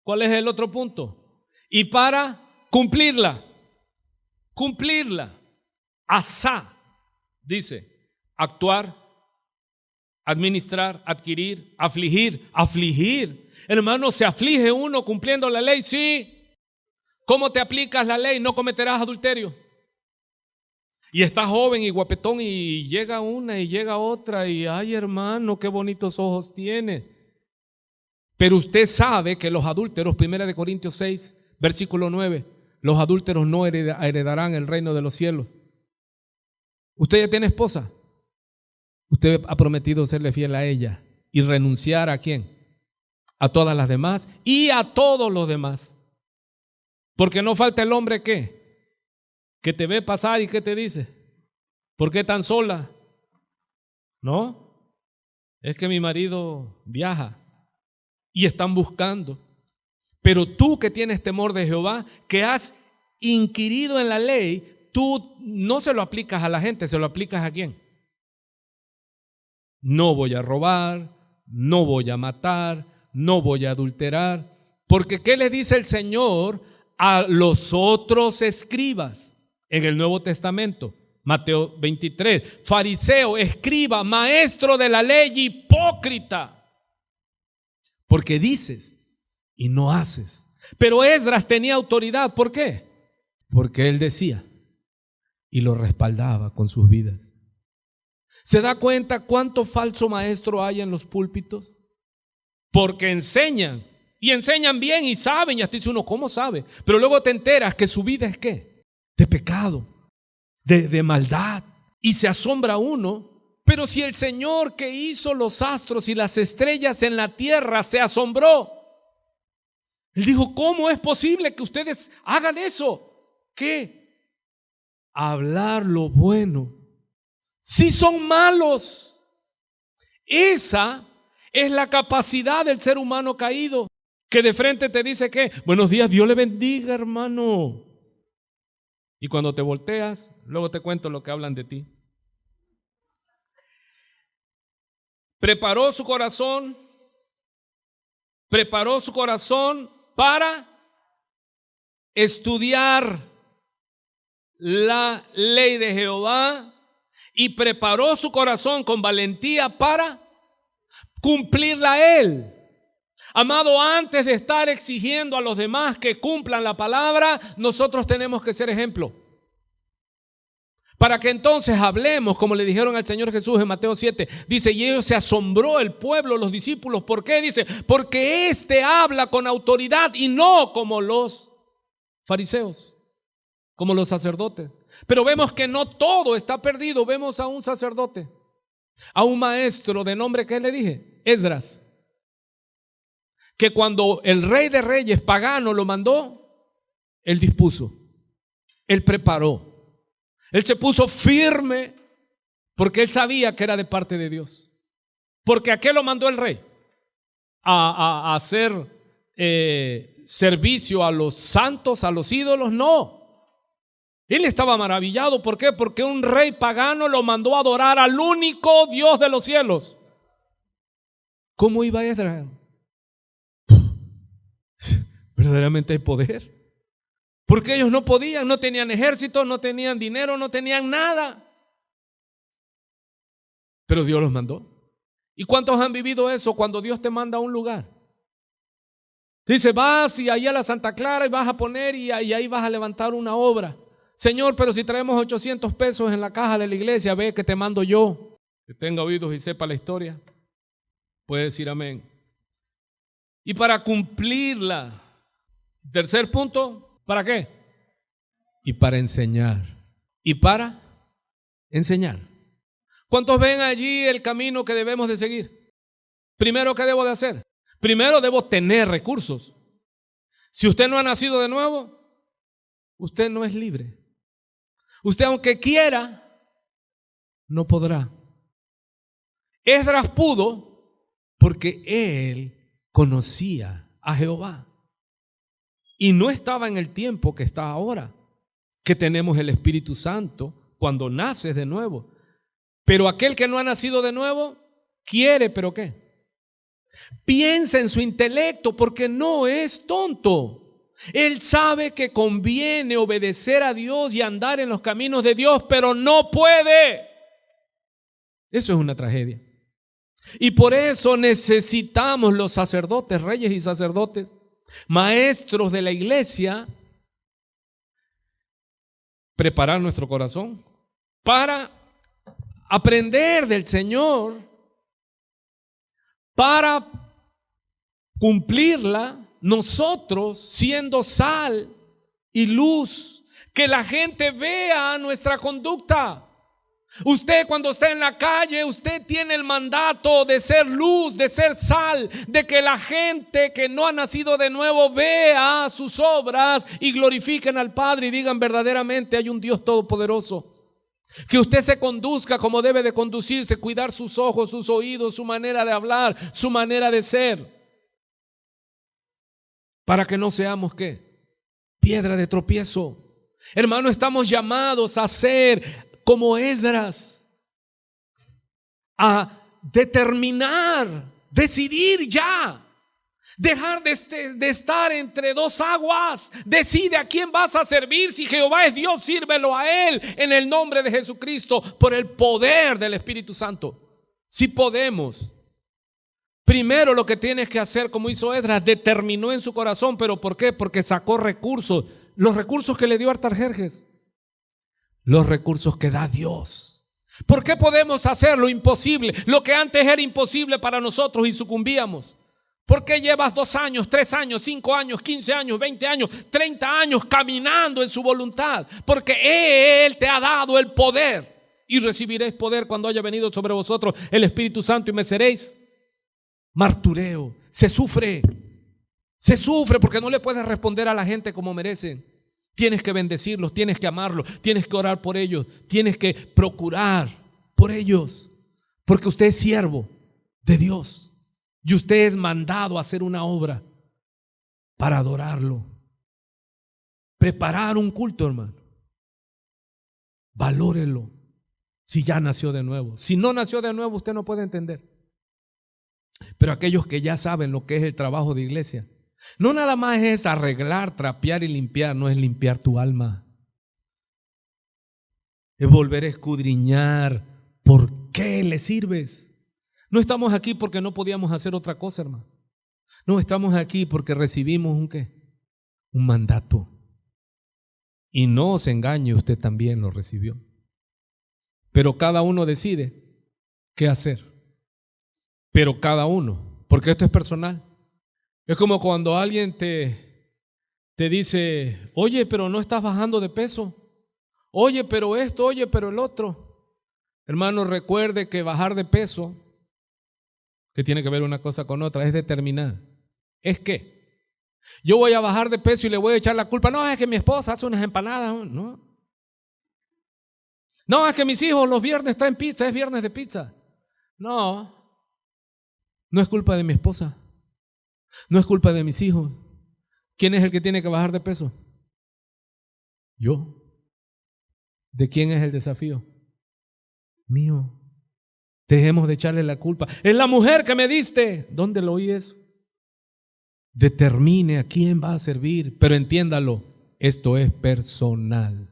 ¿cuál es el otro punto? Y para cumplirla, asá. Dice, actuar, administrar, adquirir, afligir. Hermano, ¿se aflige uno cumpliendo la ley? Sí. ¿Cómo te aplicas la ley? No cometerás adulterio. Y estás joven y guapetón y llega una y llega otra y ay, hermano, qué bonitos ojos tiene. Pero usted sabe que los adúlteros, 1 Corintios 6, versículo 9, los adúlteros no heredarán el reino de los cielos. Usted ya tiene esposa. Usted ha prometido serle fiel a ella y renunciar ¿a quién? A todas las demás y a todos los demás. Porque no falta el hombre que te ve pasar y que te dice, ¿por qué tan sola? No, es que mi marido viaja y están buscando. Pero tú que tienes temor de Jehová, que has inquirido en la ley, tú no se lo aplicas a la gente, se lo aplicas ¿a quién? No voy a robar, no voy a matar, no voy a adulterar. Porque ¿qué le dice el Señor a los otros escribas? en el Nuevo Testamento. Mateo 23, fariseo, escriba, maestro de la ley, hipócrita, porque dices y no haces. Pero Esdras tenía autoridad. ¿Por qué? Porque él decía y lo respaldaba con sus vidas. ¿Se da cuenta cuánto falso maestro hay en los púlpitos? Porque enseñan, y enseñan bien y saben, y hasta dice uno, ¿cómo sabe? Pero luego te enteras que su vida es ¿qué? De pecado, de maldad, y se asombra uno. Pero si el Señor que hizo los astros y las estrellas en la tierra se asombró, Él dijo, ¿cómo es posible que ustedes hagan eso? ¿Qué? Hablar lo bueno. Si son malos. Esa es la capacidad del ser humano caído, que de frente te dice que buenos días, Dios le bendiga, hermano. Y cuando te volteas, luego te cuento lo que hablan de ti. Preparó su corazón para estudiar la ley de Jehová y preparó su corazón con valentía para cumplirla él. Amado, antes de estar exigiendo a los demás que cumplan la palabra, nosotros tenemos que ser ejemplo. Para que entonces hablemos, como le dijeron al Señor Jesús en Mateo 7. Dice, y ellos se asombró el pueblo, los discípulos. ¿Por qué? Dice, porque éste habla con autoridad y no como los fariseos, como los sacerdotes. Pero vemos que no todo está perdido. Vemos a un sacerdote, a un maestro de nombre, ¿qué le dije? Esdras, que cuando el rey de reyes pagano lo mandó, él dispuso, él preparó, él se puso firme, porque él sabía que era de parte de Dios. Porque ¿a qué lo mandó el rey? ¿A hacer servicio a los santos, a los ídolos? No. Él estaba maravillado. ¿Por qué? Porque un rey pagano lo mandó a adorar al único Dios de los cielos. ¿Cómo iba Esdras? Verdaderamente hay poder. Porque ellos no podían, no tenían ejército, no tenían dinero, no tenían nada. Pero Dios los mandó. ¿Y cuántos han vivido eso cuando Dios te manda a un lugar? Dice, vas y ahí a la Santa Clara y vas a poner y ahí vas a levantar una obra. Señor, pero si traemos 800 pesos en la caja de la iglesia, ve que te mando yo. Que tenga oídos y sepa la historia, puede decir amén. Y para cumplirla, tercer punto, ¿para qué? Y para enseñar. Y para enseñar. ¿Cuántos ven allí el camino que debemos de seguir? Primero, ¿qué debo de hacer? Primero debo tener recursos. Si usted no ha nacido de nuevo, usted no es libre. Usted aunque quiera, no podrá. Esdras pudo porque él conocía a Jehová. Y no estaba en el tiempo que está ahora, que tenemos el Espíritu Santo cuando naces de nuevo. Pero aquel que no ha nacido de nuevo, quiere, ¿pero qué? Piensa en su intelecto porque no es tonto. Él sabe que conviene obedecer a Dios y andar en los caminos de Dios, pero no puede. Eso es una tragedia. Y por eso necesitamos los sacerdotes, reyes y sacerdotes, maestros de la iglesia, preparar nuestro corazón para aprender del Señor, para cumplirla, nosotros siendo sal y luz, que la gente vea nuestra conducta. Usted cuando está en la calle, usted tiene el mandato de ser luz, de ser sal, de que la gente que no ha nacido de nuevo vea sus obras y glorifiquen al Padre y digan verdaderamente hay un Dios todopoderoso. Que usted se conduzca como debe de conducirse, cuidar sus ojos, sus oídos, su manera de hablar, su manera de ser, para que no seamos ¿qué? Piedra de tropiezo. Hermano, estamos llamados a ser como Esdras, a determinar, decidir ya Dejar de estar entre dos aguas. Decide a quién vas a servir. Si Jehová es Dios, sírvelo a Él en el nombre de Jesucristo, por el poder del Espíritu Santo. Si podemos. Primero lo que tienes que hacer, como hizo Esdras, determinó en su corazón. ¿Pero por qué? Porque sacó recursos. Los recursos que le dio Artajerjes. Los recursos que da Dios. ¿Por qué podemos hacer lo imposible? Lo que antes era imposible para nosotros y sucumbíamos. ¿Por qué llevas 2 años, 3 años, 5 años, 15 años, 20 años, 30 años caminando en su voluntad? Porque Él te ha dado el poder. Y recibiréis poder cuando haya venido sobre vosotros el Espíritu Santo y me seréis. Martureo, se sufre porque no le puedes responder a la gente como merecen. Tienes que bendecirlos, tienes que amarlos, tienes que orar por ellos, tienes que procurar por ellos, porque usted es siervo de Dios y usted es mandado a hacer una obra para adorarlo. Preparar un culto, hermano. Valórelo si ya nació de nuevo. Si no nació de nuevo, usted no puede entender. Pero aquellos que ya saben lo que es el trabajo de iglesia, no nada más es arreglar, trapear y limpiar, no es limpiar tu alma. Es volver a escudriñar por qué le sirves. No estamos aquí porque no podíamos hacer otra cosa, hermano. No, estamos aquí porque recibimos un ¿qué? Un mandato. Y no se engañe, usted también lo recibió. Pero cada uno decide qué hacer. Pero cada uno, porque esto es personal. Es como cuando alguien te dice, oye, pero no estás bajando de peso. Oye, pero esto, oye, pero el otro. Hermano, recuerde que bajar de peso, que tiene que ver una cosa con otra, es determinar. ¿Es qué? Yo voy a bajar de peso y le voy a echar la culpa. No, es que mi esposa hace unas empanadas. No, es que mis hijos los viernes traen pizza, es viernes de pizza. No es culpa de mi esposa. No es culpa de mis hijos. ¿Quién es el que tiene que bajar de peso? Yo. ¿De quién es el desafío? Mío. Dejemos de echarle la culpa. Es la mujer que me diste. ¿Dónde lo oí eso? Determine a quién va a servir, pero entiéndalo, esto es personal.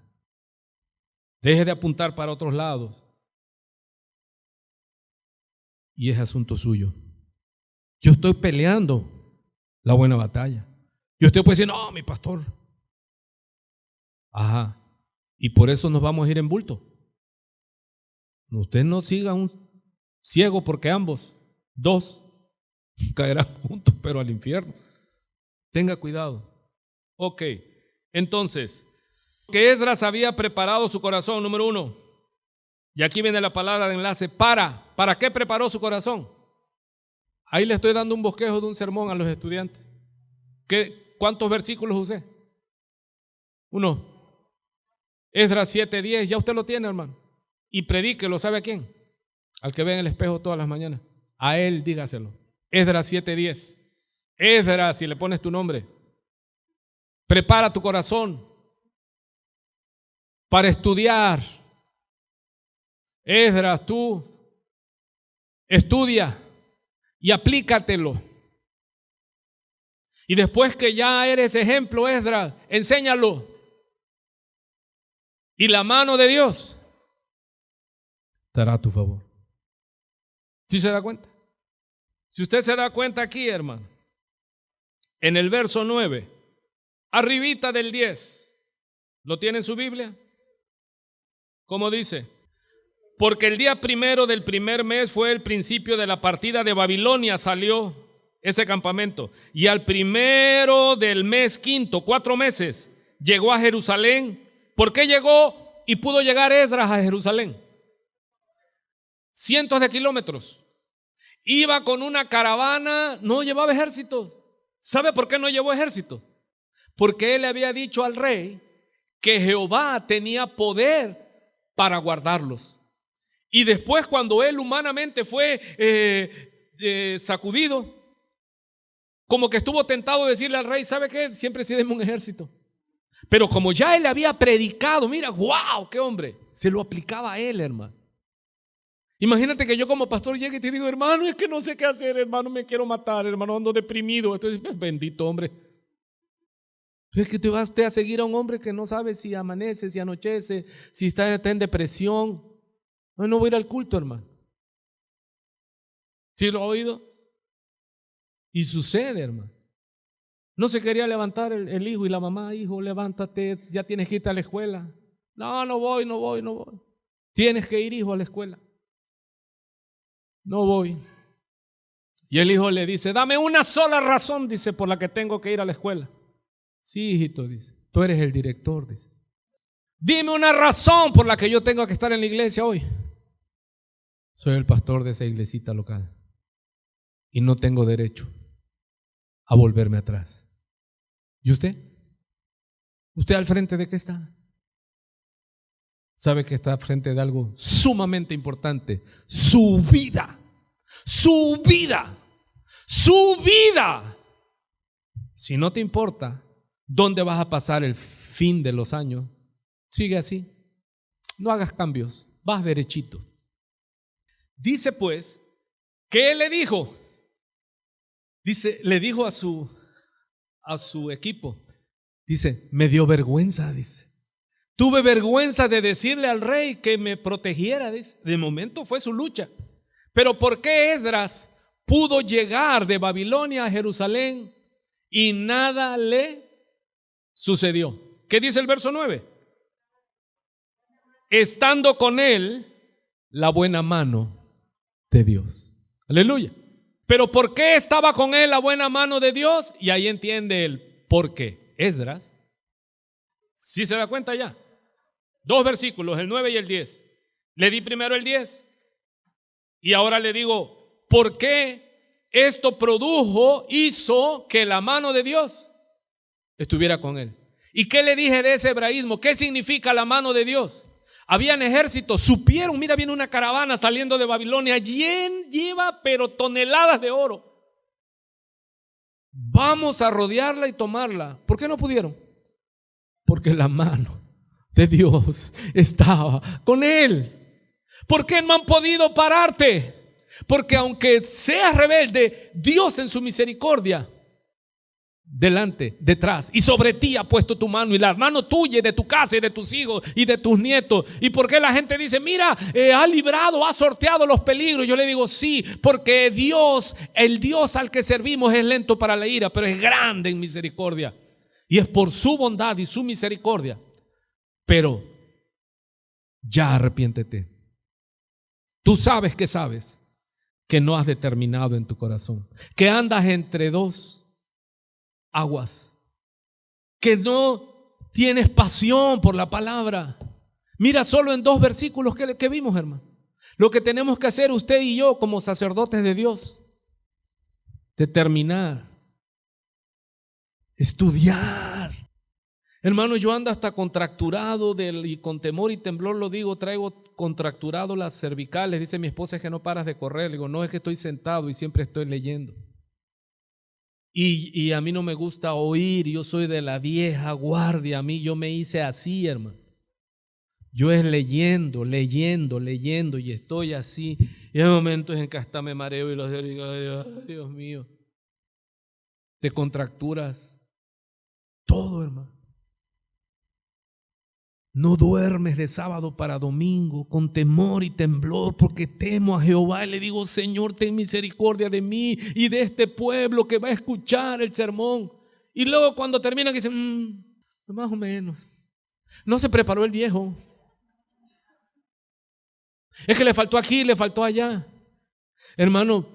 Deje de apuntar para otros lados. Y es asunto suyo. Yo estoy peleando la buena batalla. Y usted puede decir, no, mi pastor. Ajá. Y por eso nos vamos a ir en bulto. Usted no siga un ciego porque ambos, 2, caerán juntos, pero al infierno. Tenga cuidado. Ok, entonces, que Esdras había preparado su corazón, número 1. Y aquí viene la palabra de enlace, ¿para qué preparó su corazón? Ahí le estoy dando un bosquejo de un sermón a los estudiantes. ¿Cuántos versículos usé? 1. Esdras 7:10, ya usted lo tiene, hermano. Y predíquelo, ¿sabe a quién? Al que ve en el espejo todas las mañanas. A él dígaselo. Esdras 7:10. Esdras, si le pones tu nombre. Prepara tu corazón para estudiar. Esdras, tú estudia y aplícatelo. Y después que ya eres ejemplo, Esdras, enséñalo. Y la mano de Dios estará a tu favor. ¿Sí se da cuenta? Si usted se da cuenta aquí, hermano, en el verso 9, arribita del 10, ¿lo tiene en su Biblia? ¿Cómo dice? Porque el día 1 del primer mes fue el principio de la partida de Babilonia, salió ese campamento. Y al 1 del mes 5, 4 meses, llegó a Jerusalén. ¿Por qué llegó y pudo llegar Esdras a Jerusalén? Cientos de kilómetros. Iba con una caravana, no llevaba ejército. ¿Sabe por qué no llevó ejército? Porque él le había dicho al rey que Jehová tenía poder para guardarlos. Y después, cuando él humanamente fue sacudido, como que estuvo tentado de decirle al rey, ¿sabe qué? Siempre sí deme un ejército. Pero como ya él había predicado, mira, wow, qué hombre, se lo aplicaba a él, hermano. Imagínate que yo como pastor llegue y te digo, hermano, es que no sé qué hacer, hermano, me quiero matar, hermano, ando deprimido. Entonces, bendito hombre. Es que te vas a seguir a un hombre que no sabe si amanece, si anochece, si está en depresión. No voy a ir al culto, hermano. ¿Sí lo ha oído? Y sucede, hermano. No se quería levantar el hijo y la mamá, hijo, levántate, ya tienes que irte a la escuela. No voy. Tienes que ir, hijo, a la escuela. No voy. Y el hijo le dice, dame una sola razón, dice, por la que tengo que ir a la escuela. Sí, hijito, dice, tú eres el director, dice. Dime una razón por la que yo tengo que estar en la iglesia hoy. Soy el pastor de esa iglesita local y no tengo derecho a volverme atrás. ¿Y usted? ¿Usted al frente de qué está? Sabe que está al frente de algo sumamente importante. Su vida. Su vida. Su vida. Si no te importa dónde vas a pasar el fin de los años, sigue así. No hagas cambios. Vas derechito. Dice pues que él le dijo. Dice, le dijo a su equipo. Dice, me dio vergüenza, dice. Tuve vergüenza de decirle al rey que me protegiera, dice. De momento fue su lucha. Pero ¿por qué Esdras pudo llegar de Babilonia a Jerusalén y nada le sucedió? ¿Qué dice el verso 9? Estando con él la buena mano de Dios. Aleluya. Pero ¿por qué estaba con él la buena mano de Dios? Y ahí entiende el por qué. Esdras, ¿sí se da cuenta ya? 2 versículos, el 9 y el 10. Le di primero el 10 y ahora le digo, ¿por qué esto hizo que la mano de Dios estuviera con él? ¿Y qué le dije de ese hebraísmo? ¿Qué significa la mano de Dios? Habían ejércitos, supieron, mira, viene una caravana saliendo de Babilonia, lleva pero toneladas de oro. Vamos a rodearla y tomarla. ¿Por qué no pudieron? Porque la mano de Dios estaba con él. ¿Por qué no han podido pararte? Porque aunque seas rebelde, Dios en su misericordia, delante, detrás y sobre ti ha puesto tu mano, y la mano tuya y de tu casa y de tus hijos y de tus nietos. ¿Y por qué la gente dice, mira, ha librado, ha sorteado los peligros? Yo le digo, sí, porque Dios, el Dios al que servimos es lento para la ira, pero es grande en misericordia. Y es por su bondad y su misericordia. Pero ya arrepiéntete. Tú sabes que no has determinado en tu corazón, que andas entre dos aguas, que no tienes pasión por la palabra. Mira solo en 2 versículos que vimos, hermano. Lo que tenemos que hacer usted y yo como sacerdotes de Dios, determinar, estudiar. Hermano, yo ando hasta contracturado y con temor y temblor lo digo, traigo contracturado las cervicales. Dice mi esposa, es que no paras de correr. Le digo, no, es que estoy sentado y siempre estoy leyendo. Y a mí no me gusta oír, yo soy de la vieja guardia, yo me hice así, hermano. Yo es leyendo y estoy así. Y hay momentos en que hasta me mareo y los digo, ay, Dios mío. Te contracturas todo, hermano. No duermes de sábado para domingo con temor y temblor porque temo a Jehová y le digo, Señor, ten misericordia de mí y de este pueblo que va a escuchar el sermón. Y luego cuando termina que dicen, más o menos, no se preparó el viejo. Es que le faltó aquí, le faltó allá. Hermano,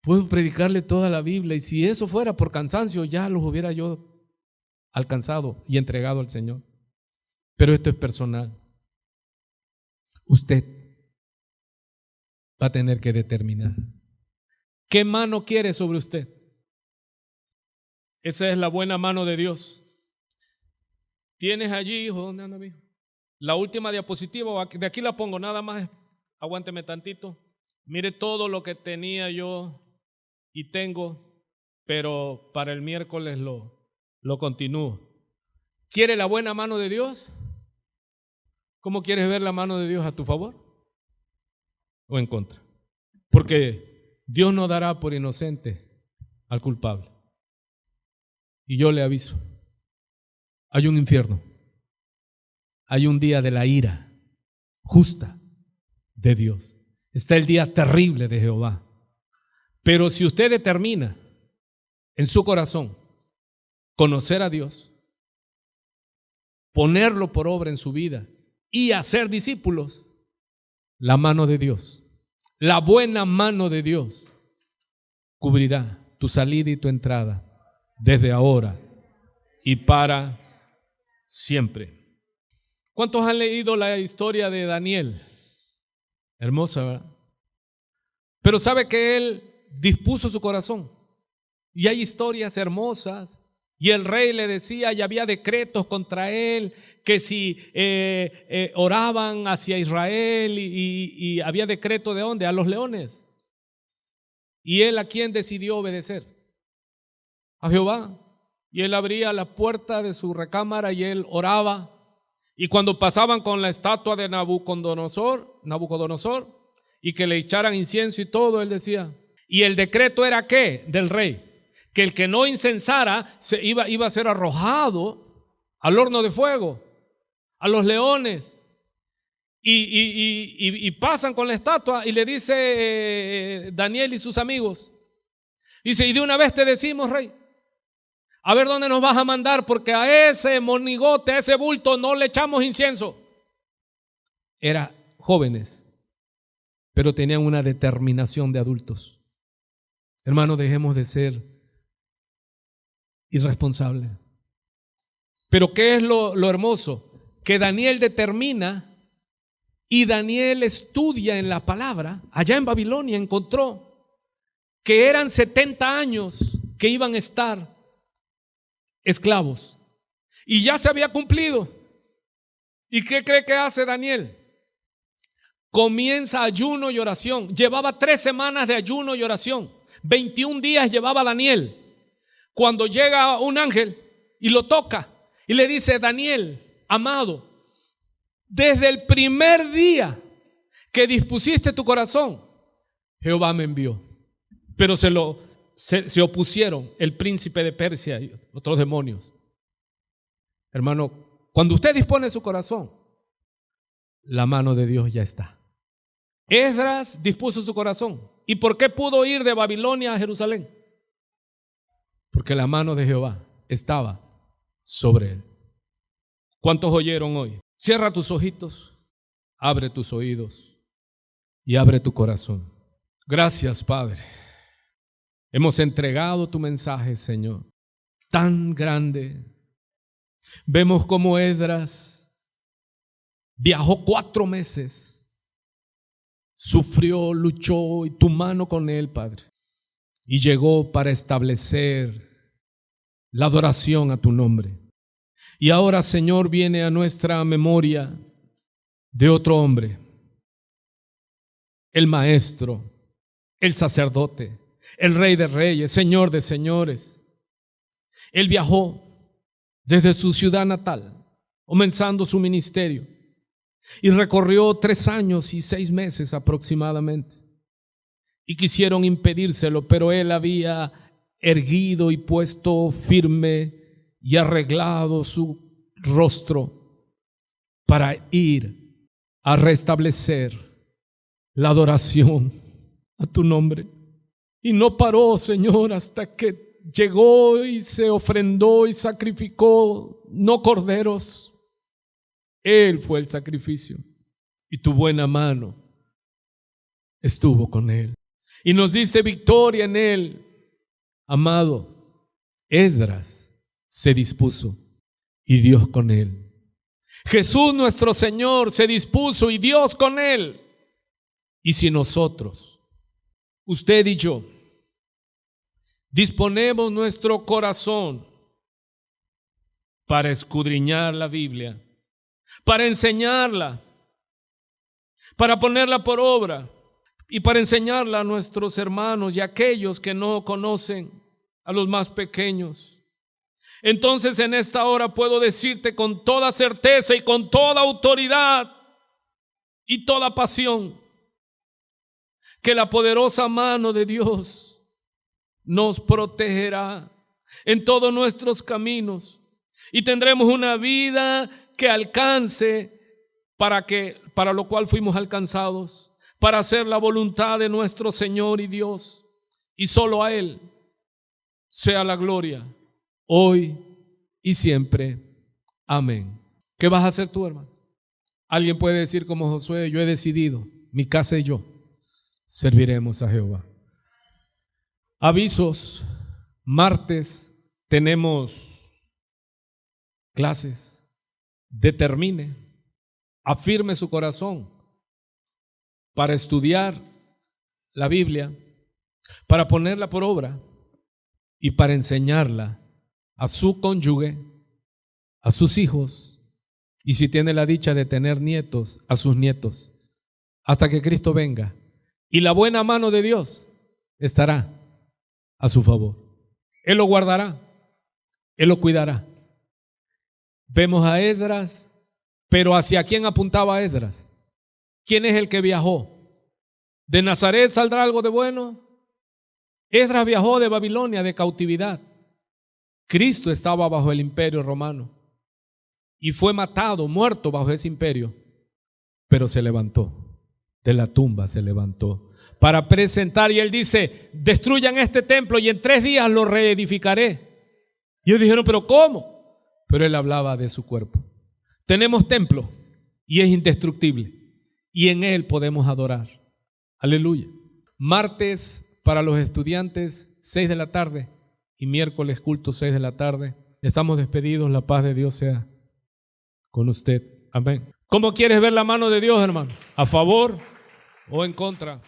puedo predicarle toda la Biblia y si eso fuera por cansancio ya los hubiera yo alcanzado y entregado al Señor. Pero esto es personal. Usted va a tener que determinar qué mano quiere sobre usted. Esa es la buena mano de Dios. ¿Tienes allí, hijo? ¿Dónde anda mi hijo? La última diapositiva, de aquí la pongo, nada más. Aguánteme tantito. Mire todo lo que tenía yo y tengo, pero para el miércoles lo continúo. ¿Quiere la buena mano de Dios? ¿Cómo quieres ver la mano de Dios a tu favor? o en contra. Porque Dios no dará por inocente al culpable. Y yo le aviso, hay un infierno, hay un día de la ira justa de Dios. Está el día terrible de Jehová. Pero si usted determina en su corazón conocer a Dios, ponerlo por obra en su vida y hacer discípulos, la mano de Dios, la buena mano de Dios, cubrirá tu salida y tu entrada desde ahora y para siempre. ¿Cuántos han leído la historia de Daniel? Hermosa, ¿verdad? Pero sabe que él dispuso su corazón. Y hay historias hermosas. Y el rey le decía, y había decretos contra él, que si oraban hacia Israel, y había decreto ¿de dónde? A los leones. Y él, ¿a quién decidió obedecer? A Jehová. Y él abría la puerta de su recámara y él oraba. Y cuando pasaban con la estatua de Nabucodonosor, y que le echaran incienso y todo, él decía, y el decreto era ¿qué? Del rey, que el que no incensara iba a ser arrojado al horno de fuego, a los leones. Y pasan con la estatua y le dice Daniel y sus amigos, dice, y de una vez te decimos, rey, a ver dónde nos vas a mandar, porque a ese monigote, a ese bulto no le echamos incienso. Eran jóvenes, pero tenían una determinación de adultos. Hermanos, dejemos de ser irresponsables. Pero ¿qué es lo hermoso? Que Daniel determina y Daniel estudia en la palabra. Allá en Babilonia encontró que eran 70 años que iban a estar esclavos. Y ya se había cumplido. ¿Y qué cree que hace Daniel? Comienza ayuno y oración. Llevaba 3 semanas de ayuno y oración. 21 días llevaba Daniel. Cuando llega un ángel y lo toca y le dice, Daniel, amado, desde el primer día que dispusiste tu corazón, Jehová me envió. Pero se opusieron el príncipe de Persia y otros demonios. Hermano, cuando usted dispone su corazón, la mano de Dios ya está. Esdras dispuso su corazón. ¿Y por qué pudo ir de Babilonia a Jerusalén? Porque la mano de Jehová estaba sobre él. ¿Cuántos oyeron hoy? Cierra tus ojitos, abre tus oídos y abre tu corazón. Gracias, Padre. Hemos entregado tu mensaje, Señor, tan grande. Vemos cómo Esdras viajó 4 meses, sufrió, luchó, y tu mano con él, Padre, y llegó para establecer la adoración a tu nombre. Y ahora, Señor, viene a nuestra memoria de otro hombre, el maestro, el sacerdote, el rey de reyes, señor de señores. Él viajó desde su ciudad natal, comenzando su ministerio, y recorrió 3 años y 6 meses aproximadamente. Y quisieron impedírselo, pero él había erguido y puesto firme y arreglado su rostro para ir a restablecer la adoración a tu nombre. Y no paró, Señor, hasta que llegó y se ofrendó y sacrificó, no corderos. Él fue el sacrificio y tu buena mano estuvo con él. Y nos dice victoria en él. Amado, Esdras se dispuso y Dios con él. Jesús nuestro Señor se dispuso y Dios con él. Y si nosotros, usted y yo, disponemos nuestro corazón para escudriñar la Biblia, para enseñarla, para ponerla por obra y para enseñarla a nuestros hermanos y a aquellos que no conocen, a los más pequeños. Entonces en esta hora puedo decirte con toda certeza y con toda autoridad y toda pasión que la poderosa mano de Dios nos protegerá en todos nuestros caminos y tendremos una vida que alcance para lo cual fuimos alcanzados, para hacer la voluntad de nuestro Señor y Dios, y solo a Él sea la gloria, hoy y siempre. Amén. ¿Qué vas a hacer tú, hermano? Alguien puede decir como Josué: yo he decidido, mi casa y yo serviremos a Jehová. Avisos: martes tenemos clases. Determine, afirme su corazón para estudiar la Biblia, para ponerla por obra y para enseñarla a su cónyuge, a sus hijos, y si tiene la dicha de tener nietos, a sus nietos, hasta que Cristo venga. Y la buena mano de Dios estará a su favor. Él lo guardará, Él lo cuidará. Vemos a Esdras, pero ¿hacia quién apuntaba Esdras? ¿Quién es el que viajó? ¿De Nazaret saldrá algo de bueno? Esdras viajó de Babilonia, de cautividad. Cristo estaba bajo el imperio romano y fue matado, muerto bajo ese imperio, pero se levantó, de la tumba se levantó para presentar, y él dice: destruyan este templo y en 3 días lo reedificaré. Y ellos dijeron: ¿pero cómo? Pero él hablaba de su cuerpo. Tenemos templo y es indestructible y en él podemos adorar. Aleluya. Martes para los estudiantes 6 de la tarde y miércoles culto 6 de la tarde. Estamos despedidos. La paz de Dios sea con usted. Amén. ¿Cómo quieres ver la mano de Dios, hermano? ¿A favor o en contra?